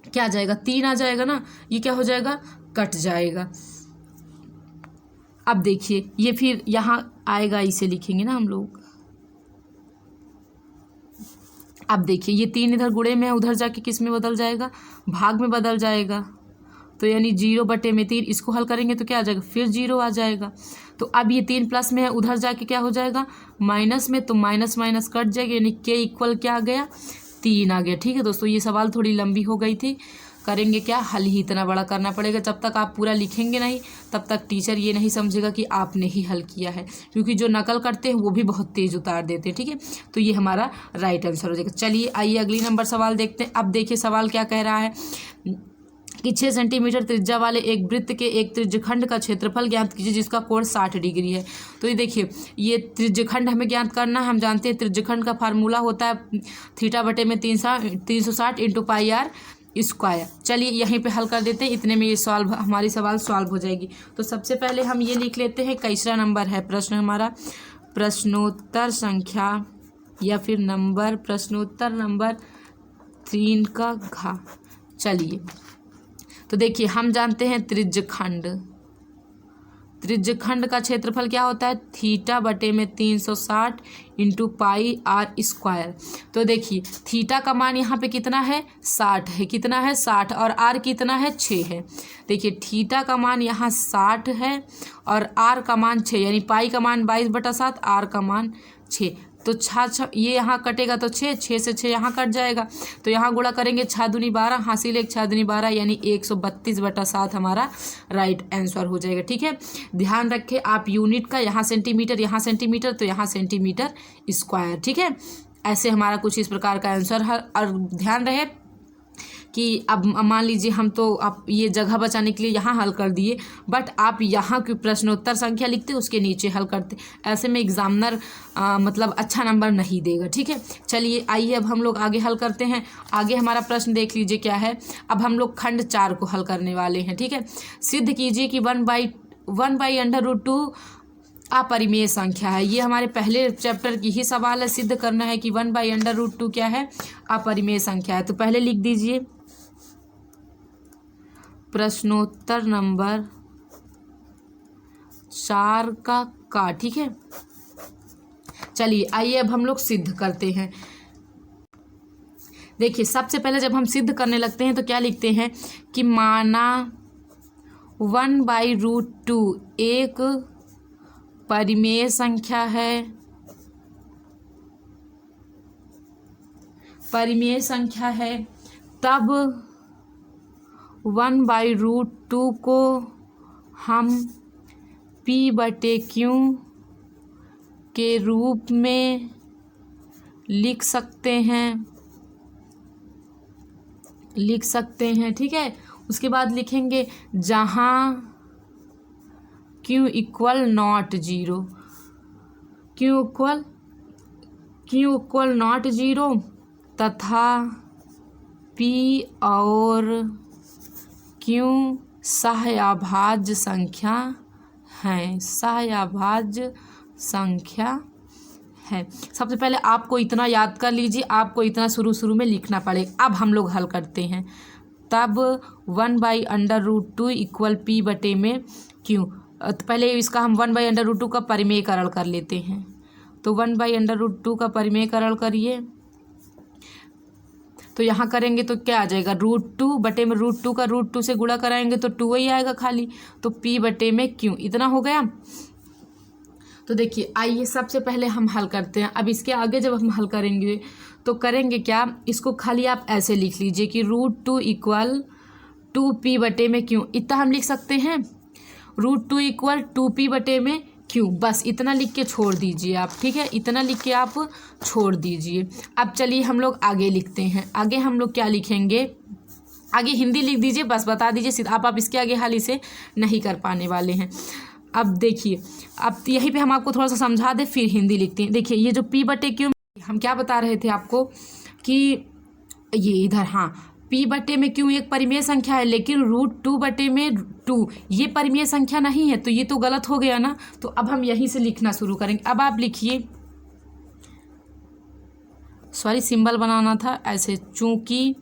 क्या आ जाएगा, 3 आ जाएगा ना, ये क्या हो जाएगा, कट जाएगा। अब देखिए ये फिर यहाँ आएगा, इसे लिखेंगे ना हम लोग। अब देखिए ये 3 इधर गुणे में है, उधर जाके किस में बदल जाएगा, भाग में बदल जाएगा। तो यानी 0/3, इसको हल करेंगे तो क्या आ जाएगा, फिर 0 आ जाएगा। तो अब ये 3 प्लस में है, उधर जाके क्या हो जाएगा, माइनस में, तो माइनस माइनस कट जाएगा, यानी k इक्वल क्या आ गया, 3 आ गया, ठीक है। दोस्तों ये सवाल थोड़ी लंबी हो गई थी, करेंगे क्या, हल ही इतना बड़ा करना पड़ेगा। जब तक आप पूरा लिखेंगे नहीं तब तक टीचर ये नहीं समझेगा कि आपने ही हल किया है, क्योंकि जो नकल करते हैं वो भी बहुत तेज उतार देते हैं, ठीक है। तो ये हमारा राइट आंसर हो जाएगा। चलिए आइए अगली नंबर सवाल देखते हैं। अब देखिए सवाल क्या कह रहा है कि 6 सेंटीमीटर त्रिज्या वाले एक वृत्त के एक त्रिज्यखंड का क्षेत्रफल ज्ञात कीजिए जिसका कोण 60 डिग्री है। तो ये देखिए ये त्रिज्यखंड हमें ज्ञात करना है। हम जानते हैं त्रिज्यखंड का फार्मूला होता है θ/360 × πr²। चलिए यहीं पे हल कर देते हैं, इतने में ये हमारी सवाल सॉल्व हो जाएगी। तो सबसे पहले हम ये लिख लेते हैं, कैसा नंबर है प्रश्न हमारा, प्रश्नोत्तर संख्या या फिर नंबर, प्रश्नोत्तर नंबर 3 का घ। चलिए तो देखिए हम जानते हैं त्रिज्यखंड का क्षेत्रफल क्या होता है, θ/360 × πr²। तो देखिए थीटा का मान यहाँ पे कितना है, 60 है, कितना है 60, और आर कितना है, 6 है। देखिए थीटा का मान यहाँ 60 है और आर का मान 6, यानी पाई का मान 22/7, आर का मान 6। तो 6 ये यहाँ कटेगा तो 6 से 6 यहाँ कट जाएगा। तो यहाँ गुणा करेंगे 6 दूनी 12, हासिल 1 6 दूनी 12, यानी 132/7 हमारा राइट आंसर हो जाएगा, ठीक है। ध्यान रखें आप यूनिट का, यहाँ सेंटीमीटर तो यहाँ सेंटीमीटर², ठीक है। ऐसे हमारा कुछ इस प्रकार का आंसर है। और ध्यान रहे कि अब मान लीजिए हम तो आप ये जगह बचाने के लिए यहाँ हल कर दिए, बट आप यहाँ की प्रश्नोत्तर संख्या लिखते उसके नीचे हल करते, ऐसे में एग्जामिनर मतलब अच्छा नंबर नहीं देगा। ठीक है, चलिए आइए अब हम लोग आगे हल करते हैं। आगे हमारा प्रश्न देख लीजिए क्या है। अब हम लोग खंड 4 को हल करने वाले हैं। ठीक है, सिद्ध कीजिए कि 1/√2 अपरिमेय संख्या है। ये हमारे पहले चैप्टर की ही सवाल है, सिद्ध करना है कि 1/√2 क्या है, अपरिमेय संख्या है। तो पहले लिख दीजिए प्रश्नोत्तर नंबर 4 का। ठीक है, चलिए आइए अब हम लोग सिद्ध करते हैं। देखिए सबसे पहले जब हम सिद्ध करने लगते हैं तो क्या लिखते हैं कि माना 1/√2 एक परिमेय संख्या है, परिमेय संख्या है, तब 1/√2 को हम P/Q के रूप में लिख सकते हैं, ठीक है। उसके बाद लिखेंगे जहाँ Q = not 0, Q = not 0 तथा P और Q सहअभाज्य संख्या हैं, सहअभाज्य संख्या है। सबसे पहले आपको इतना याद कर लीजिए, आपको इतना शुरू में लिखना पड़ेगा। अब हम लोग हल करते हैं। तब 1/√2 = P/Q। तो पहले इसका हम 1/√2 का परिमेयकरण कर लेते हैं। तो 1/√2 का परिमेयकरण करिए, तो यहाँ करेंगे तो क्या आ जाएगा, √2 का √2 से गुणा कराएंगे तो 2 ही आएगा खाली, तो P/Q इतना हो गया। तो देखिए आइए सबसे पहले हम हल करते हैं। अब इसके आगे जब हम हल करेंगे तो करेंगे क्या, इसको खाली आप ऐसे लिख लीजिए कि √2 = 2P/Q। इतना हम लिख सकते हैं, √2 = 2P/Q, बस इतना लिख के छोड़ दीजिए आप। ठीक है, इतना लिख के आप छोड़ दीजिए। अब चलिए हम लोग आगे लिखते हैं। आगे हम लोग क्या लिखेंगे, आगे हिंदी लिख दीजिए, बस बता दीजिए सीधा। आप इसके आगे हाल इसे नहीं कर पाने वाले हैं। अब देखिए, अब यहीं पे हम आपको थोड़ा सा समझा दें फिर हिंदी लिखते हैं। देखिए ये जो P/Q हम क्या बता रहे थे आपको कि ये इधर, हाँ, P/Q एक परिमेय संख्या है, लेकिन √2/2 ये परिमेय संख्या नहीं है, तो ये तो गलत हो गया ना। तो अब हम यहीं से लिखना शुरू करेंगे। अब आप लिखिए, सॉरी सिंबल बनाना था ऐसे, चूंकि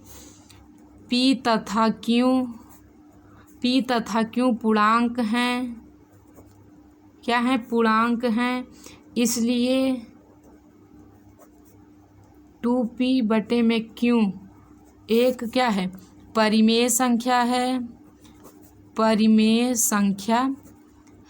P तथा Q पूर्णांक हैं, क्या है, पूर्णांक हैं, इसलिए 2P/Q एक क्या है, परिमेय संख्या है, परिमेय संख्या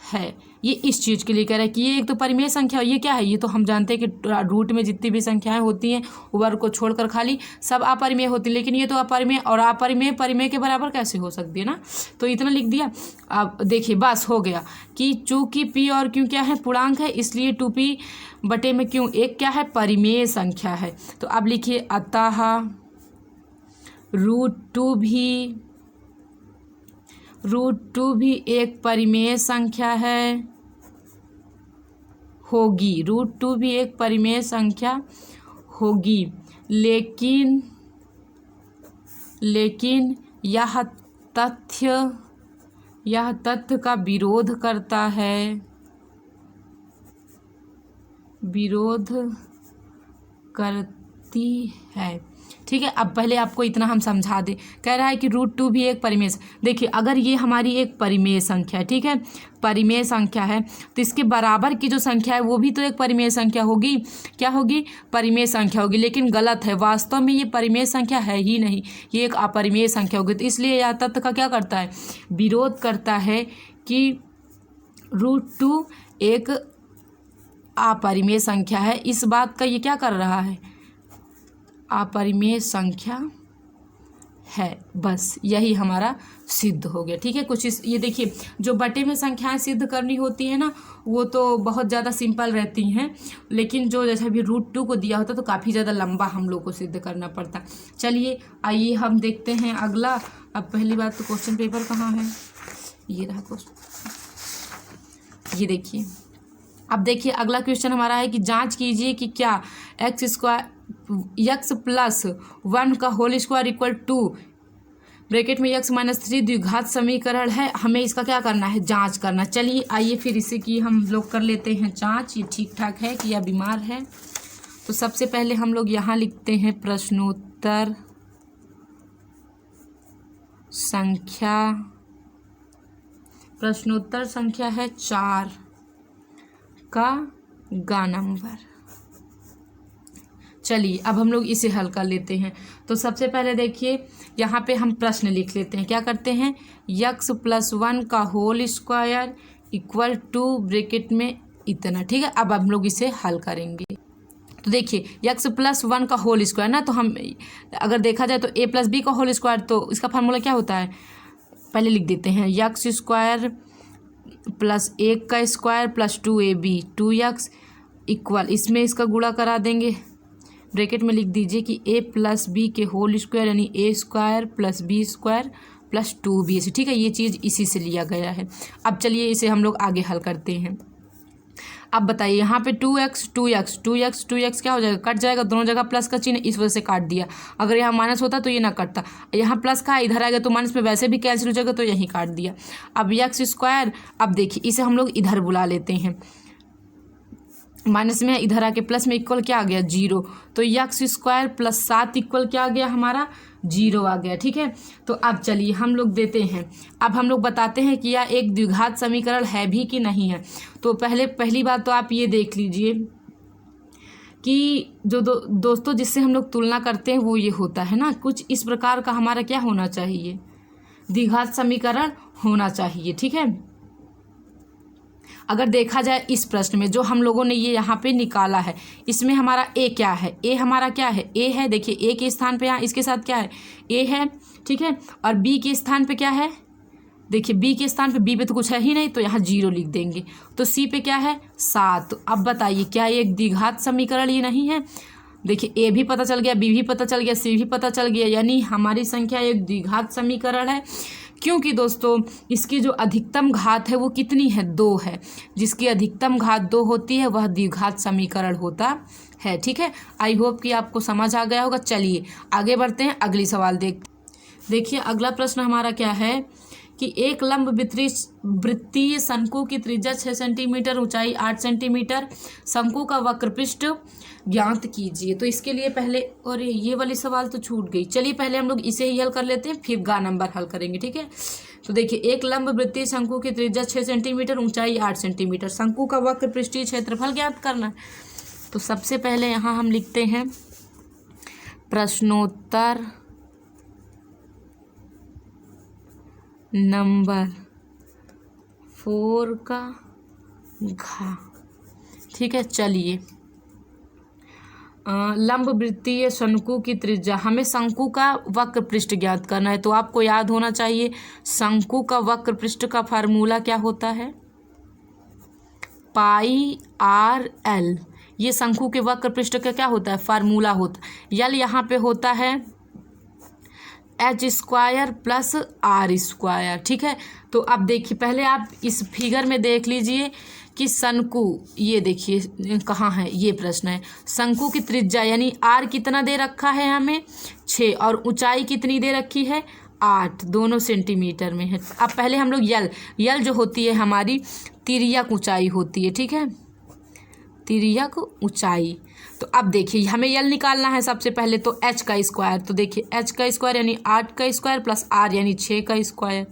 है। ये इस चीज़ के लिए कह रहा है कि ये एक तो परिमेय संख्या, ये क्या है, ये तो हम जानते हैं कि रूट में जितनी भी संख्याएं होती हैं वर्ग को छोड़कर खाली सब अपरिमेय होती है, लेकिन ये तो अपरिमेय और अपरिमेय परिमेय के बराबर कैसे हो सकती है ना। तो इतना लिख दिया। अब देखिए बस हो गया कि चूँकि P और Q क्या है, पूर्णांक है, इसलिए 2P/Q एक क्या है, परिमेय संख्या है। तो अब लिखिए अतः √2 भी एक परिमेय संख्या है, होगी, √2 भी एक परिमेय संख्या होगी, लेकिन यह तथ्य का विरोध करता है, विरोध करती है। ठीक है, अब पहले आपको इतना हम समझा दें। कह रहा है कि √2 भी एक परिमेय, देखिए अगर ये हमारी एक परिमेय संख्या है, ठीक है, परिमेय संख्या है, तो इसके बराबर की जो संख्या है वो भी तो एक परिमेय संख्या होगी। क्या होगी, परिमेय संख्या होगी, लेकिन गलत है, वास्तव में ये परिमेय संख्या है ही नहीं, ये एक अपरिमेय संख्या होगी। तो इसलिए यह तथ्य का क्या करता है, विरोध करता है कि √2 एक अपरिमेय संख्या है। इस बात का ये क्या कर रहा है, अपरिमेय संख्या है। बस यही हमारा सिद्ध हो गया। ठीक है, कुछ इस ये देखिए, जो बटे में संख्याएं सिद्ध करनी होती है ना, वो तो बहुत ज़्यादा सिंपल रहती हैं, लेकिन जो जैसे अभी √2 को दिया होता तो काफ़ी ज़्यादा लंबा हम लोग को सिद्ध करना पड़ता। चलिए आइए हम देखते हैं अगला। अब पहली बात तो क्वेश्चन पेपर कहाँ है, ये रहा क्वेश्चन, ये देखिए। अब देखिए अगला क्वेश्चन हमारा है कि जांच कीजिए कि क्या x + 1 का whole square equal to bracket में x - 3 द्विघात समीकरण है। हमें इसका क्या करना है, जांच करना। चलिए आइए फिर इसे कि हम लोग कर लेते हैं जांच, ये ठीक ठाक है कि या बीमार है। तो सबसे पहले हम लोग यहाँ लिखते हैं प्रश्नोत्तर संख्या है 4 का गा नंबर। चलिए अब हम लोग इसे हल कर लेते हैं। तो सबसे पहले देखिए यहाँ पे हम प्रश्न लिख लेते हैं। क्या करते हैं, x + 1 का whole square equal to bracket में इतना। ठीक है, अब हम लोग इसे हल करेंगे। तो देखिए x + 1 का होल स्क्वायर ना, तो हम अगर देखा जाए तो a + b का होल स्क्वायर, तो इसका फार्मूला क्या होता है, पहले लिख देते हैं x² + 1 का स्क्वायर + 2ab 2x इक्वल, इसमें इसका गुणा करा देंगे, ब्रैकेट में लिख दीजिए कि a + b के होल स्क्वायर यानी a² + b² + 2b। ठीक है, ये चीज़ इसी से लिया गया है। अब चलिए इसे हम लोग आगे हल करते हैं। अब बताइए यहाँ पे 2x क्या हो जाएगा, कट जाएगा, दोनों जगह प्लस का चिन्ह, इस वजह से काट दिया। अगर यहाँ माइनस होता तो ये ना कटता, यहाँ प्लस का इधर आएगा तो माइनस में वैसे भी कैंसिल हो जाएगा, तो यहीं काट दिया। अब x², अब देखिए इसे हम लोग इधर बुला लेते हैं, माइनस में इधर आके प्लस में इक्वल क्या आ गया, 0। तो x² + 7 इक्वल क्या आ गया हमारा, 0 आ गया। ठीक है, तो अब चलिए हम लोग देते हैं, अब हम लोग बताते हैं कि यह एक द्विघात समीकरण है भी कि नहीं है। तो पहली बात तो आप ये देख लीजिए कि जो दोस्तों जिससे हम लोग तुलना करते हैं वो ये होता है ना, कुछ इस प्रकार का हमारा क्या होना चाहिए, द्विघात समीकरण होना चाहिए। ठीक है, अगर देखा जाए इस प्रश्न में जो हम लोगों ने ये यहाँ पे निकाला है, इसमें हमारा a क्या है, a हमारा क्या है, a है। देखिए a के स्थान पे यहाँ इसके साथ क्या है, a है। ठीक है, और b के स्थान पे क्या है, देखिए b के स्थान पे, b पे तो कुछ है ही नहीं, तो यहाँ 0 लिख देंगे। तो c पे क्या है, 7। अब बताइए क्या ये एक द्विघात समीकरण ये नहीं है। देखिए a भी पता चल गया, b भी पता चल गया, c भी पता चल गया, यानी हमारी संख्या एक द्विघात समीकरण है। क्योंकि दोस्तों इसकी जो अधिकतम घात है वो कितनी है, 2 है। जिसकी अधिकतम घात 2 होती है वह द्विघात समीकरण होता है। ठीक है, आई होप कि आपको समझ आ गया होगा। चलिए आगे बढ़ते हैं, अगली सवाल देखिए अगला प्रश्न हमारा क्या है कि एक लंब वृत्तीय शंकु की त्रिज्या 6 सेंटीमीटर, ऊंचाई 8 सेंटीमीटर, शंकु का वक्रपृष्ठ ज्ञात कीजिए। तो इसके लिए पहले, और ये वाली सवाल तो छूट गई, चलिए पहले हम लोग इसे ही हल कर लेते हैं, फिर गा नंबर हल करेंगे। ठीक है, तो देखिए एक लंब वृत्तीय शंकु की त्रिज्या 6 सेंटीमीटर, ऊंचाई 8 सेंटीमीटर, शंकु का वक्रपृष्ठीय क्षेत्रफल ज्ञात करना है। तो सबसे पहले यहाँ हम लिखते हैं प्रश्नोत्तर नंबर 4 का घा। ठीक है, चलिए लंब वृत्तीय शंकु की त्रिज्या, हमें शंकु का वक्र पृष्ठ ज्ञात करना है। तो आपको याद होना चाहिए शंकु का वक्र पृष्ठ का फार्मूला क्या होता है, πr_l। ये शंकु के वक्र पृष्ठ का क्या होता है, फार्मूला होता है। यल यहाँ पे होता है h² + r²। ठीक है, तो अब देखिए पहले आप इस फिगर में देख लीजिए कि शंकु, ये देखिए कहाँ है, ये प्रश्न है। शंकु की त्रिज्या यानी r कितना दे रखा है हमें, 6, और ऊंचाई कितनी दे रखी है, 8, दोनों सेंटीमीटर में है। अब पहले हम लोग यल जो होती है हमारी तिर्यक ऊंचाई होती है। ठीक है, तिर्यक ऊंचाई। तो अब देखिए हमें यल निकालना है सबसे पहले, तो h का स्क्वायर। तो देखिए h का स्क्वायर यानी 8 का स्क्वायर प्लस r यानी 6 का स्क्वायर।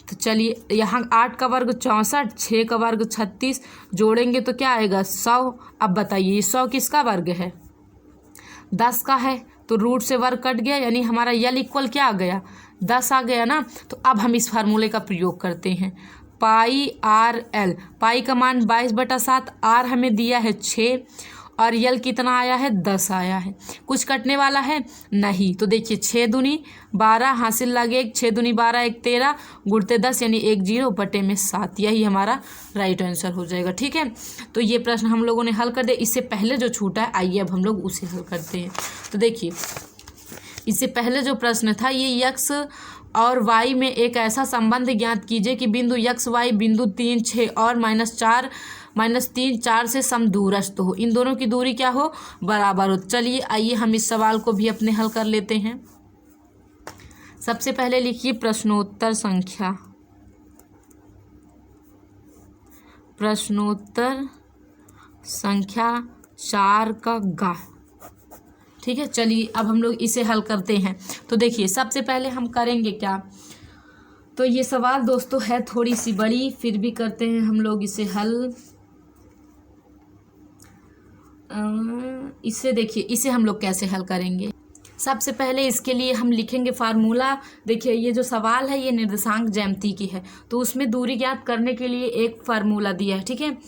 तो चलिए यहाँ 8 का वर्ग 64, 6 का वर्ग 36, जोड़ेंगे तो क्या आएगा, 100। अब बताइए 100 किसका वर्ग है, 10 का है। तो रूट से वर्ग कट गया, यानी हमारा यल इक्वल क्या आ गया, 10 आ गया ना। तो अब हम इस फार्मूले का प्रयोग करते हैं, πr_l। पाई का मान 22/7, r हमें दिया है 6, और यल कितना आया है 10 आया है। कुछ कटने वाला है नहीं, तो देखिए 6 दूनी 12 हासिल लगे 6 दूनी 12 1 13 गुणते 10 यानी 1 0 बटे में 7, यही हमारा राइट आंसर हो जाएगा। ठीक है, तो ये प्रश्न हम लोगों ने हल कर दिया। इससे पहले जो छूटा है आइए अब हम लोग उसे हल करते हैं। तो देखिए इससे पहले जो प्रश्न था ये यक्स और वाई में एक ऐसा संबंध ज्ञात कीजिए कि बिंदु यक्स वाई बिंदु 3 6 और -4 -3 4 से समदूरस्थ हो, इन दोनों की दूरी क्या हो बराबर हो। चलिए आइए हम इस सवाल को भी अपने हल कर लेते हैं। सबसे पहले लिखिए प्रश्नोत्तर संख्या 4 का गा। ठीक है, चलिए अब हम लोग इसे हल करते हैं। तो देखिए सबसे पहले हम करेंगे क्या, तो ये सवाल दोस्तों है थोड़ी सी बड़ी, फिर भी करते हैं हम लोग इसे हल। इसे देखिए इसे हम लोग कैसे हल करेंगे। सबसे पहले इसके लिए हम लिखेंगे फार्मूला। देखिए ये जो सवाल है ये निर्देशांक ज्यामिति की है, तो उसमें दूरी ज्ञात करने के लिए एक फार्मूला दिया है। ठीक है,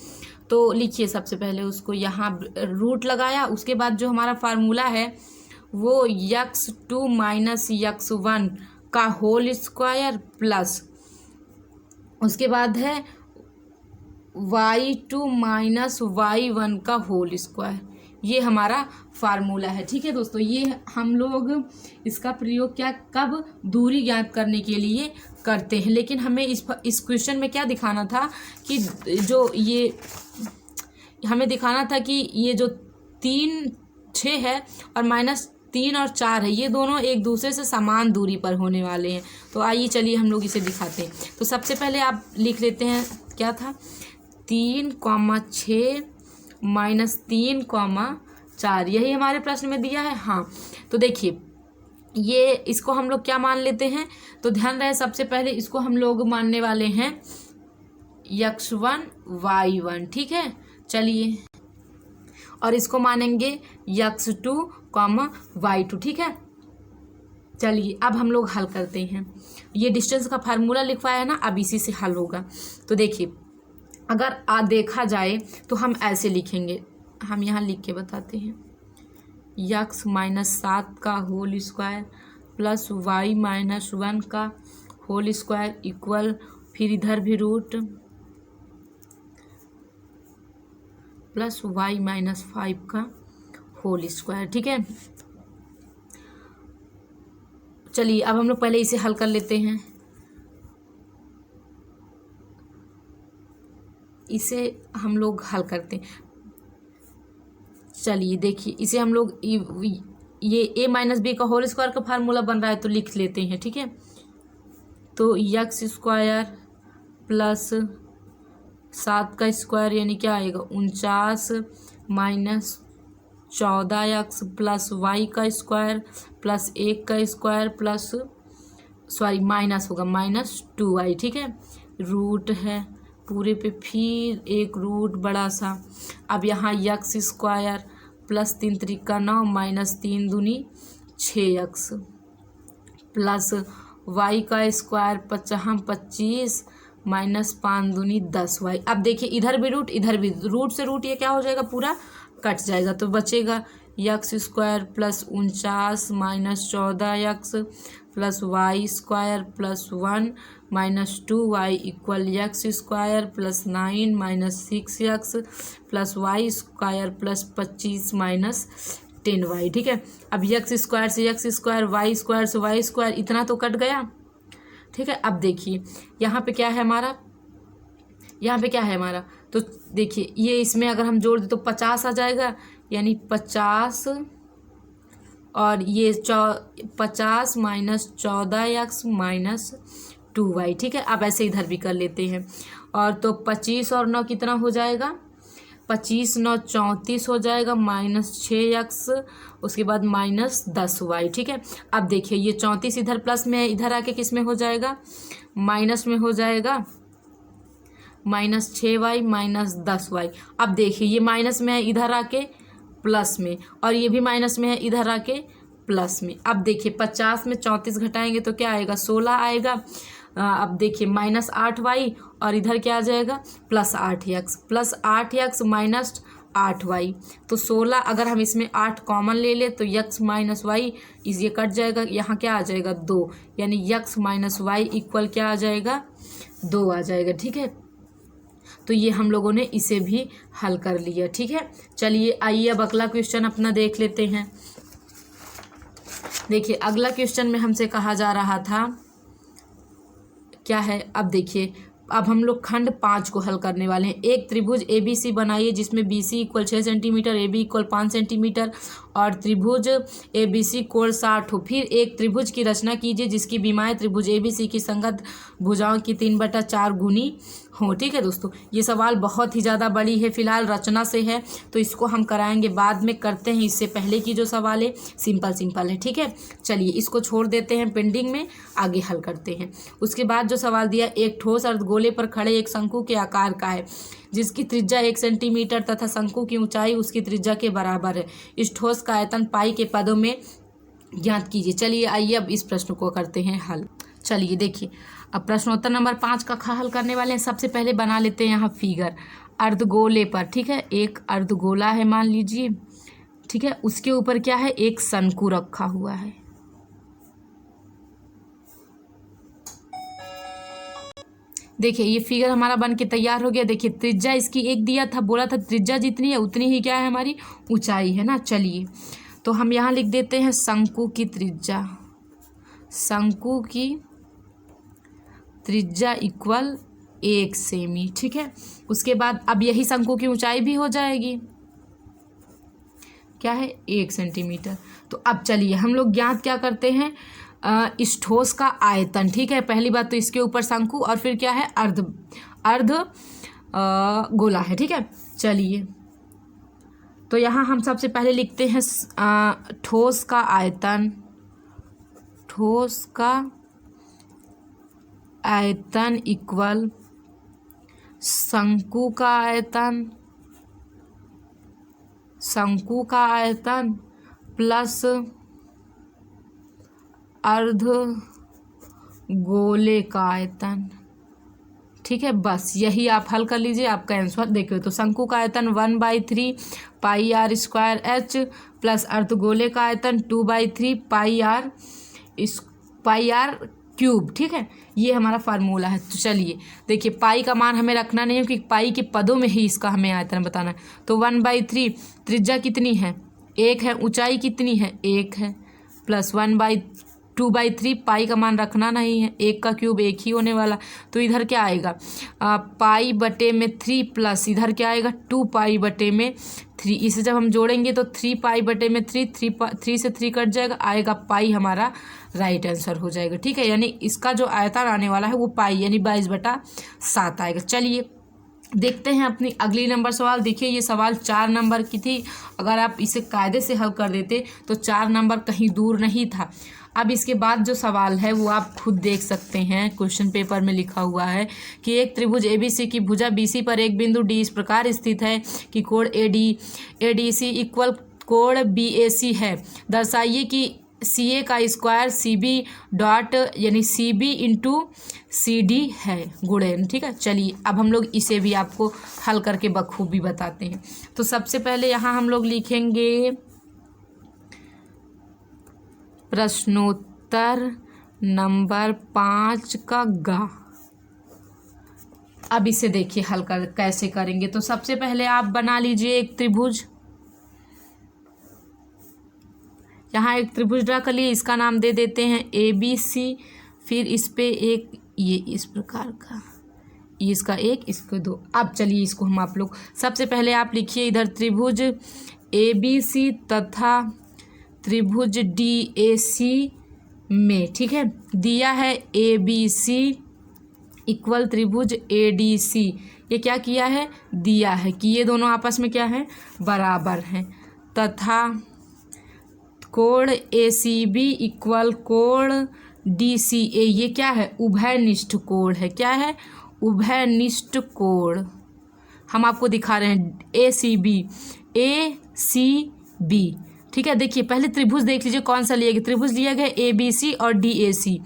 तो लिखिए सबसे पहले उसको यहाँ रूट लगाया, उसके बाद जो हमारा फार्मूला है वो x2 - x1 का होल स्क्वायर प्लस उसके बाद है y2 - y1 का होल स्क्वायर, ये हमारा फार्मूला है। ठीक है दोस्तों, ये हम लोग इसका प्रयोग क्या कब दूरी ज्ञात करने के लिए करते हैं। लेकिन हमें इस क्वेश्चन में क्या दिखाना था कि जो ये हमें दिखाना था कि ये जो 3 6 है और -3 और 4 है, ये दोनों एक दूसरे से समान दूरी पर होने वाले हैं। तो आइए चलिए हम लोग इसे दिखाते हैं। तो सबसे पहले आप लिख लेते हैं क्या था 3, 6 -3, 4, यही हमारे प्रश्न में दिया है। हाँ, तो देखिए ये इसको हम लोग क्या मान लेते हैं, तो ध्यान रहे सबसे पहले इसको हम लोग मानने वाले हैं x1 y1। ठीक है, चलिए और इसको मानेंगे x2, y2। ठीक है, चलिए अब हम लोग हल करते हैं। ये डिस्टेंस का फार्मूला लिखवाया है ना, अब इसी से हल होगा। तो देखिए अगर देखा जाए तो हम ऐसे लिखेंगे, हम यहाँ लिख के बताते हैं x -7 का होल स्क्वायर प्लस y -1 का होल स्क्वायर इक्वल, फिर इधर भी रूट प्लस y -5 का होल स्क्वायर। ठीक है, चलिए अब हम लोग पहले इसे हल कर लेते हैं। इसे हम लोग हल करते हैं। चलिए देखिए इसे हम लोग ये a - b का होल स्क्वायर का फार्मूला बन रहा है तो लिख लेते हैं। ठीक है, तो x² प्लस 7 का स्क्वायर यानी क्या आएगा 49 -14x प्लस y का स्क्वायर प्लस 1 का स्क्वायर प्लस माइनस होगा -2y। ठीक है, रूट है पूरे पे, फिर एक रूट बड़ा सा। अब यहाँ x² प्लस 3 त्रिका 9 -3 दूनी 6x प्लस y का स्क्वायर 25 -5 दूनी 10y। अब देखिए इधर भी रूट इधर भी रूट से रूट, ये क्या हो जाएगा पूरा कट जाएगा, तो बचेगा x² plus 49 -14x plus y² plus 1 -2y equal x² plus 9 -6x plus y² plus 25 -10y। ठीक है, अब x² से x², y² से y², इतना तो कट गया। ठीक है, अब देखिए यहाँ पे क्या है हमारा, यहाँ पे क्या है हमारा, तो देखिए ये इसमें अगर हम जोड़ दें तो 50 आ जाएगा, यानी 50 और ये 50 -14x -2y। ठीक है, अब ऐसे इधर भी कर लेते हैं। और तो 25 और 9 कितना हो जाएगा, 25 9 34 हो जाएगा -6x उसके बाद -10y। ठीक है, अब देखिए ये 34 इधर प्लस में है, इधर आके किस में हो जाएगा माइनस में हो जाएगा -6y -10y। अब देखिए ये माइनस में है इधर आके प्लस में, और ये भी माइनस में है इधर आके प्लस में। अब देखिए 50 में 34 घटाएंगे तो क्या आएगा 16 आएगा। अब देखिए -8y और इधर क्या आ जाएगा +8x 8y। तो 16 अगर हम इसमें 8 कॉमन ले ले तो x माइनस वाई इस ये कट जाएगा, यहाँ क्या आ जाएगा 2, यानी x माइनस वाई इक्वल क्या आ जाएगा 2 आ जाएगा। ठीक है, तो ये हम लोगों ने इसे भी हल कर लिया। ठीक है, चलिए आइए अब अगला क्वेश्चन अपना देख लेते हैं। देखिए अगला क्वेश्चन में हमसे कहा जा रहा था क्या है, अब देखिए अब हम लोग खंड 5 को हल करने वाले हैं। एक त्रिभुज ABC बनाइए जिसमें BC equal 6 centimetre, AB equal 5 centimetre और त्रिभुज ABC कोण 60 हो। फिर एक त्रिभुज की रचना कीजिए जिसकी विमाएं त्रिभुज ABC की संगत भुजाओं की 3/4 गुनी हो। ठीक है दोस्तों, ये सवाल बहुत ही ज़्यादा बड़ी है, फिलहाल रचना से है तो इसको हम कराएंगे बाद में, करते हैं इससे पहले की जो सवाल है सिंपल है। ठीक है, चलिए इसको छोड़ देते हैं पेंडिंग में, आगे हल करते हैं। उसके बाद जो सवाल दिया, एक ठोस अर्धगोले पर खड़े एक शंकु के आकार का है जिसकी त्रिज्या 1 सेंटीमीटर तथा शंकु की ऊंचाई उसकी त्रिज्या के बराबर है। इस ठोस का आयतन पाई के पदों में ज्ञात कीजिए। चलिए आइए अब इस प्रश्न को करते हैं हल। चलिए देखिए अब प्रश्नोत्तर नंबर 5 का हल करने वाले हैं। सबसे पहले बना लेते हैं यहाँ फिगर अर्धगोले पर। ठीक है, एक अर्धगोला है मान लीजिए, ठीक है, उसके ऊपर क्या है, एक शंकु रखा हुआ है। देखिए ये फिगर हमारा बन के तैयार हो गया। देखिए त्रिज्या इसकी 1 दिया था, बोला था त्रिज्या जितनी है उतनी ही क्या है हमारी ऊंचाई है ना। चलिए तो हम यहाँ लिख देते हैं शंकु की त्रिज्या, शंकु की त्रिज्या इक्वल 1 सेमी। ठीक है, उसके बाद अब यही शंकु की ऊंचाई भी हो जाएगी, क्या है 1 सेंटीमीटर। तो अब चलिए हम लोग ज्ञात क्या करते हैं, इस ठोस का आयतन। ठीक है, पहली बात तो इसके ऊपर शंकु और फिर क्या है अर्ध गोला है। ठीक है, चलिए तो यहाँ हम सबसे पहले लिखते हैं ठोस का आयतन, ठोस का आयतन इक्वल शंकु का आयतन, शंकु का आयतन प्लस अर्ध गोले का आयतन। ठीक है, बस यही आप हल कर लीजिए, आपका आंसर देखिए। तो शंकु का आयतन 1/3 पाई आर स्क्वायर एच प्लस अर्धगोले का आयतन 2/3 पाई आर क्यूब। ठीक है, ये हमारा फार्मूला है। तो चलिए देखिए पाई का मान हमें रखना नहीं है क्योंकि पाई के पदों में ही इसका हमें आयतन बताना है। तो 1/3 त्रिज्या कितनी है 1 है, ऊंचाई कितनी है 1 है, प्लस 2/3 पाई का मान रखना नहीं है, 1 का क्यूब 1 ही होने वाला। तो इधर क्या आएगा पाई बटे में 3 प्लस इधर क्या आएगा 2 पाई बटे में 3। इसे जब हम जोड़ेंगे तो 3 पाई बटे में 3 से 3 कट जाएगा, आएगा पाई, हमारा राइट आंसर हो जाएगा। ठीक है, यानी इसका जो आयतन आने वाला है वो पाई यानी 22/7 आएगा। चलिए देखते हैं अपनी अगली नंबर सवाल। देखिए ये सवाल 4 नंबर की थी, अगर आप इसे कायदे से हल कर देते तो 4 नंबर कहीं दूर नहीं था। अब इसके बाद जो सवाल है वो आप खुद देख सकते हैं, क्वेश्चन पेपर में लिखा हुआ है कि एक त्रिभुज ABC की भुजा BC पर एक बिंदु D इस प्रकार स्थित है कि कोण ADC इक्वल कोण BAC है। दर्शाइए कि CA का स्क्वायर CB डॉट यानी CB इंटू CD है गुणन। ठीक है, चलिए अब हम लोग इसे भी आपको हल करके बखूबी बताते हैं। तो सबसे पहले यहाँ हम लोग लिखेंगे प्रश्नोत्तर नंबर 5 का गा। अब इसे देखिए हल कर कैसे करेंगे। तो सबसे पहले आप बना लीजिए एक त्रिभुज, यहाँ एक त्रिभुज ड्रा कर लिए, इसका नाम दे देते हैं ABC। फिर इस पे एक ये इस प्रकार का, ये इसका 1 इसको 2। अब चलिए इसको हम आप लोग सबसे पहले आप लिखिए इधर त्रिभुज ABC तथा त्रिभुज DAC में। ठीक है, दिया है ABC इक्वल त्रिभुज ADC, ये क्या किया है दिया है कि ये दोनों आपस में क्या है बराबर हैं, तथा कोण ACB इक्वल कोण DCA, ये क्या है उभयनिष्ठ कोण है। क्या है उभयनिष्ठ कोण। हम आपको दिखा रहे हैं ACB। ठीक है, देखिए पहले त्रिभुज देख लीजिए कौन सा लिया गया, त्रिभुज लिया गया ABC और DAC।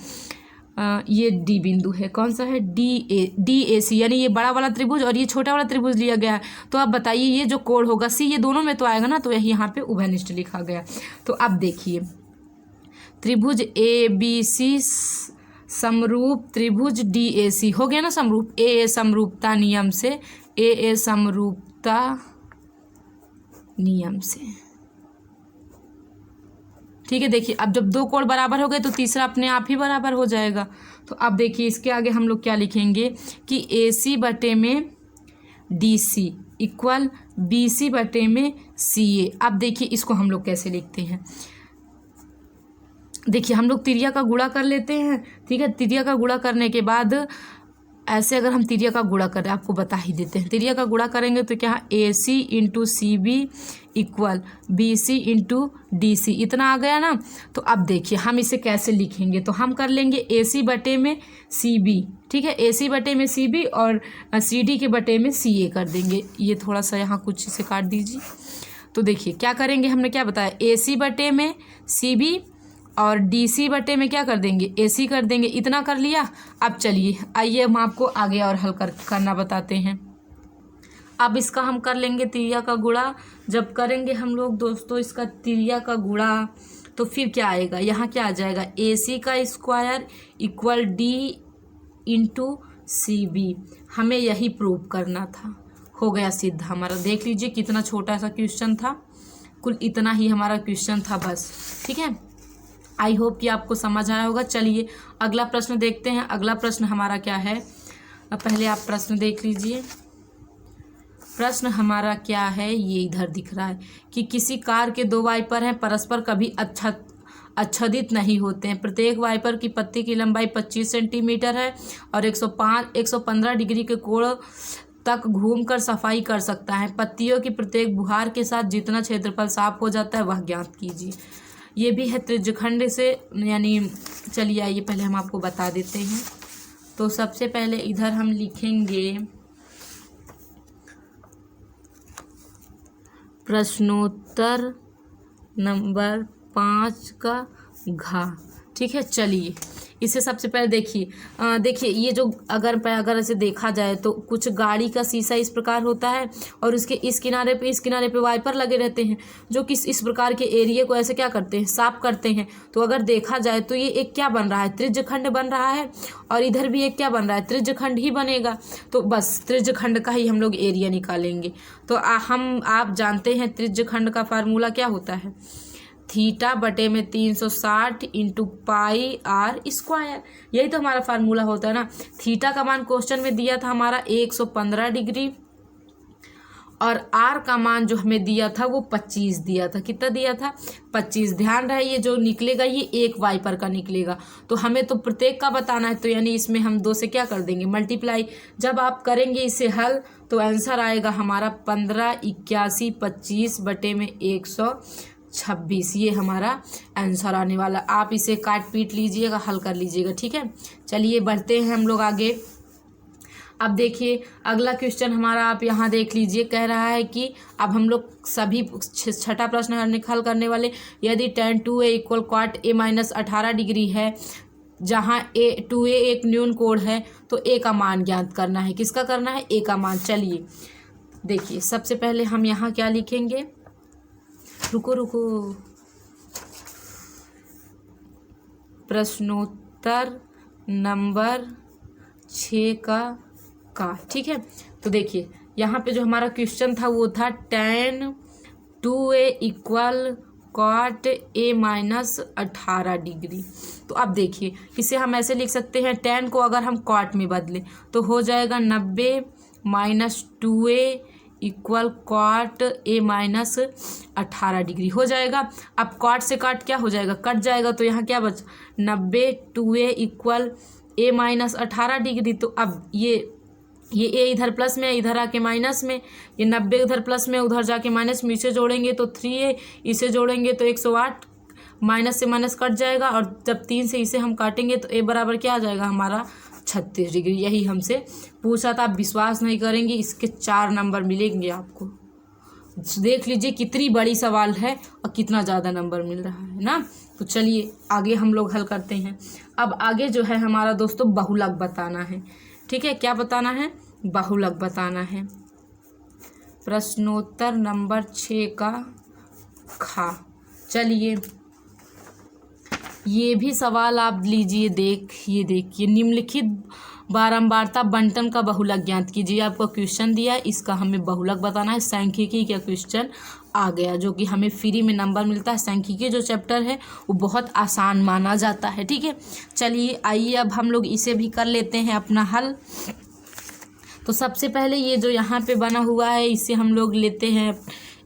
ये डी बिंदु है, कौन सा है, डी ए सी, यानी ये बड़ा वाला त्रिभुज और ये छोटा वाला त्रिभुज लिया गया है। तो अब बताइए ये जो कोण होगा सी, ये दोनों में तो आएगा ना, तो यही यहाँ पे उभयनिष्ठ लिखा गया। तो अब देखिए त्रिभुज ए बी सी समरूप त्रिभुज डी ए सी हो गया ना समरूप, ए समरूपता नियम से, ए समरूपता नियम से, ठीक है। देखिए अब जब दो कोण बराबर हो गए तो तीसरा अपने आप ही बराबर हो जाएगा। तो अब देखिए इसके आगे हम लोग क्या लिखेंगे कि ए सी बटे में D C equal B C बटे में सी ए। अब देखिए इसको हम लोग कैसे लिखते हैं, देखिए हम लोग तिर्या का गुणा कर लेते हैं, ठीक है। तिर्या का गुणा करने के बाद ऐसे अगर हम तिर्या का गुणा करें, आपको बता ही देते हैं, तिर्या का गुणा करेंगे तो क्या, A C into C B equal B C into D C, इतना आ गया ना। तो अब देखिए हम इसे कैसे लिखेंगे, तो हम कर लेंगे ए सी बटे में सी बी, ठीक है, ए सी बटे में सी बी और सी डी के बटे में सी ए कर देंगे। ये थोड़ा सा यहाँ कुछ इसे काट दीजिए। तो देखिए क्या करेंगे, हमने क्या बताया, ए सी बटे में सी बी और डी सी बटे में क्या कर देंगे, ए सी कर देंगे। इतना कर लिया। अब चलिए आइए हम आपको आगे और हल करना बताते हैं। अब इसका हम कर लेंगे तिर्या का गुणा। जब करेंगे हम लोग दोस्तों इसका तिर्या का गुणा तो फिर क्या आएगा, यहाँ क्या आ जाएगा, ए सी का square equal D into C B. हमें यही प्रूव करना था, हो गया सिद्ध हमारा। देख लीजिए कितना छोटा सा क्वेश्चन था, कुल इतना ही हमारा क्वेश्चन था बस, ठीक है। आई होप कि आपको समझ आया होगा। चलिए अगला प्रश्न देखते हैं। अगला प्रश्न हमारा क्या है, पहले आप प्रश्न देख लीजिए। प्रश्न हमारा क्या है, ये इधर दिख रहा है कि किसी कार के दो वाइपर हैं, परस्पर कभी आच्छादित नहीं होते हैं। प्रत्येक वाइपर की पत्ती की लंबाई 25 सेंटीमीटर है और 115 डिग्री के कोण तक घूमकर सफाई कर सकता है। पत्तियों की प्रत्येक बुहार के साथ जितना क्षेत्रफल साफ हो जाता है वह ज्ञात कीजिए। ये भी है त्रिज्यखंड से, यानी चलिए आइए पहले हम आपको बता देते हैं। तो सबसे पहले इधर हम लिखेंगे प्रश्नोत्तर नंबर 5 का घ, ठीक है। चलिए इसे सबसे पहले देखिए ये जो अगर ऐसे देखा जाए तो कुछ गाड़ी का शीशा इस प्रकार होता है और उसके इस किनारे पे वाइपर लगे रहते हैं जो कि इस प्रकार के एरिया को ऐसे क्या करते हैं, साफ करते हैं। तो अगर देखा जाए तो ये एक क्या बन रहा है, त्रिज्यखंड बन रहा है और इधर भी एक क्या बन रहा है, त्रिज्यखंड ही बनेगा। तो बस त्रिज्यखंड का ही हम लोग एरिया निकालेंगे। तो आप जानते हैं त्रिज्यखंड का फार्मूला क्या होता है, थीटा बटे में 360 इंटू पाई आर स्क्वायर। यही तो हमारा फार्मूला होता है ना। थीटा का मान क्वेश्चन में दिया था हमारा 115 डिग्री और आर का मान जो हमें दिया था वो 25 दिया था। कितना दिया था, 25। ध्यान रहे ये जो निकलेगा ये एक वाइपर का निकलेगा, तो हमें तो प्रत्येक का बताना है, तो यानी इसमें हम 2 से क्या कर देंगे, मल्टीप्लाई। जब आप करेंगे इसे हल तो आंसर आएगा हमारा 15 81 25 बटे में 126। ये हमारा आंसर आने वाला। आप इसे काट पीट लीजिएगा, हल कर लीजिएगा, ठीक है। चलिए बढ़ते हैं हम लोग आगे। अब देखिए अगला क्वेश्चन हमारा आप यहाँ देख लीजिए, कह रहा है कि अब हम लोग सभी छठा प्रश्न हल करने वाले। यदि tan 2a equal cot a minus 18 degree है, जहाँ a 2a एक न्यून कोण है, तो a का मान ज्ञात करना है। किसका करना है, a का मान। चलिए देखिए सबसे पहले हम यहाँ क्या लिखेंगे, रुको प्रश्नोत्तर नंबर 6 का, ठीक है। तो देखिए यहाँ पे जो हमारा क्वेश्चन था वो था tan 2a equal cot a minus 18 degree. तो अब देखिए इसे हम ऐसे लिख सकते हैं, tan को अगर हम cot में बदलें तो हो जाएगा 90 minus 2a equal cot a minus 18 degree हो जाएगा। अब cot से cot क्या हो जाएगा, कट जाएगा, तो यहाँ क्या बच 90 2a equal a minus 18 degree. तो अब ये a इधर प्लस में, इधर आके माइनस में, ये 90 उधर प्लस में, उधर जाके माइनस में, इसे जोड़ेंगे तो 3a, इसे जोड़ेंगे तो 108, माइनस से माइनस कट जाएगा और जब 3 से इसे हम काटेंगे तो a बराबर क्या आ जाएगा हमारा 36 डिग्री। यही हमसे पूछा था। आप विश्वास नहीं करेंगे, इसके 4 नंबर मिलेंगे आपको। देख लीजिए कितनी बड़ी सवाल है और कितना ज़्यादा नंबर मिल रहा है ना। तो चलिए आगे हम लोग हल करते हैं। अब आगे जो है हमारा दोस्तों बहुलक बताना है। ठीक है, क्या बताना है? बहुलक बताना है। प्रश्नोत्तर नंबर 6 का खा। चलिए ये भी सवाल आप लीजिए, देखिए निम्नलिखित बारंबारता बंटन का बहुलक ज्ञात कीजिए। आपको क्वेश्चन दिया है, इसका हमें बहुलक बताना है। सांख्यिकी का क्वेश्चन आ गया, जो कि हमें फ्री में नंबर मिलता है। सांख्यिकी जो चैप्टर है वो बहुत आसान माना जाता है। ठीक है, चलिए आइए अब हम लोग इसे भी कर लेते हैं अपना हल। तो सबसे पहले ये जो यहाँ पे बना हुआ है इसे हम लोग लेते हैं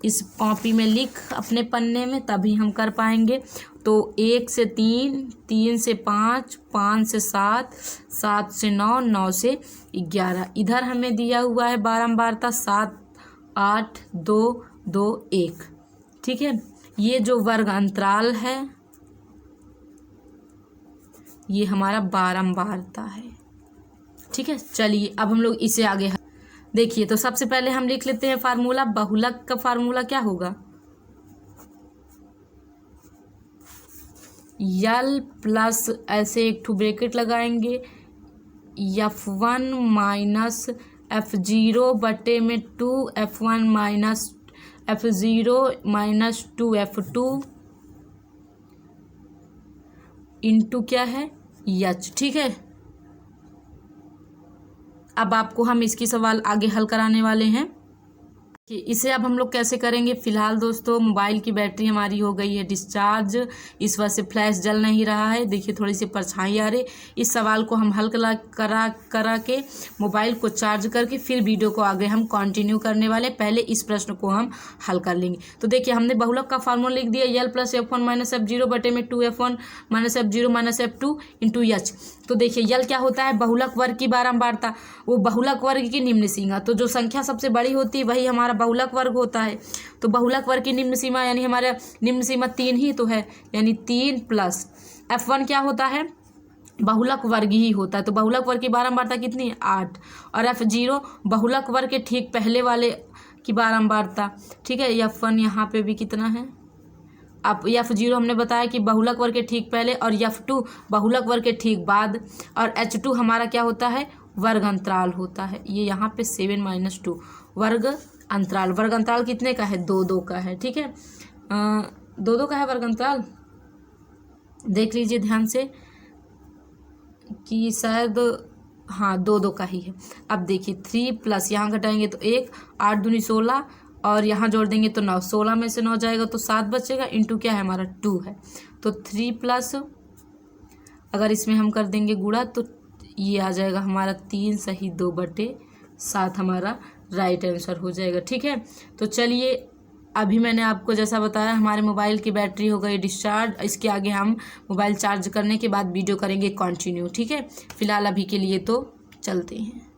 इस कॉपी में लिख अपने पन्ने में, तभी हम कर पाएंगे। तो 1 से 3, 3 से 5, 5 से 7, 7 से 9, 9 से 11। इधर हमें दिया हुआ है बारंबारता 7, 8, 2, 2, 1। ठीक है, ये जो वर्ग अंतराल है ये हमारा बारंबारता है। ठीक है, चलिए अब हम लोग इसे आगे देखिए। तो सबसे पहले हम लिख लेते हैं फार्मूला। बहुलक का फार्मूला क्या होगा? यल प्लस ऐसे एक ठू ब्रैकेट लगाएंगे, F1 माइनस F0 बटे में 2 F1 minus F0 minus 2 F2 into क्या है H। ठीक है, अब आपको हम इसकी सवाल आगे हल कराने वाले हैं कि इसे अब हम लोग कैसे करेंगे। फिलहाल दोस्तों मोबाइल की बैटरी हमारी हो गई है डिस्चार्ज, इस वजह से फ्लैश जल नहीं रहा है। देखिए थोड़ी सी परछाई आ रही। इस सवाल को हम हल करा के मोबाइल को चार्ज करके फिर वीडियो को आगे हम कंटिन्यू करने वाले। पहले इस प्रश्न को हम हल कर लेंगे। तो देखिए हमने बहुलक का फार्मूला लिख दिया, यल प्लस F1 माइनस F0 बटे में 2 F1 minus F0 minus F2 into H। तो देखिए यल क्या होता है? बहुलक वर्ग की बारंबारता, वो बहुलक वर्ग की निम्न सीमा। तो जो संख्या सबसे बड़ी होती है वही हमारा बहुलक वर्ग होता है। तो बहुलक वर्ग की निम्न सीमा यानी हमारे निम्न सीमा 3 ही तो है, यानी 3 प्लस F1 क्या होता है? बहुलक वर्ग ही होता है। तो बहुलक वर्ग की बारंबारता कितनी है? 8। और F0 बहुलक वर्ग के ठीक पहले वाले की बारंबारता। ठीक है, F1 यहाँ पे भी कितना है? अब F0 हमने बताया कि बहुलक वर्ग के ठीक पहले, और F2 बहुलक वर्ग के ठीक बाद, और H2 हमारा क्या होता है? वर्ग अंतराल होता है। ये यहाँ पे 7 माइनस 2 वर्ग अंतराल। वर्ग अंतराल कितने का है? 2 2 का है। ठीक है, 2 2 का है वर्ग अंतराल। देख लीजिए ध्यान से कि शायद हाँ 2 2 का ही है। अब देखिए 3 प्लस यहाँ घटाएंगे तो 1, 8 दूनी 16, और यहाँ जोड़ देंगे तो 9, 16 में से 9 जाएगा तो 7 बचेगा, इंटू क्या है हमारा 2 है। तो 3 प्लस अगर इसमें हम कर देंगे गुणा तो ये आ जाएगा हमारा 3 सही 2 बटे 7 हमारा राइट आंसर हो जाएगा। ठीक है, तो चलिए अभी मैंने आपको जैसा बताया हमारे मोबाइल की बैटरी हो गई डिस्चार्ज। इसके आगे हम मोबाइल चार्ज करने के बाद वीडियो करेंगे कंटिन्यू। ठीक है, फिलहाल अभी के लिए तो चलते हैं।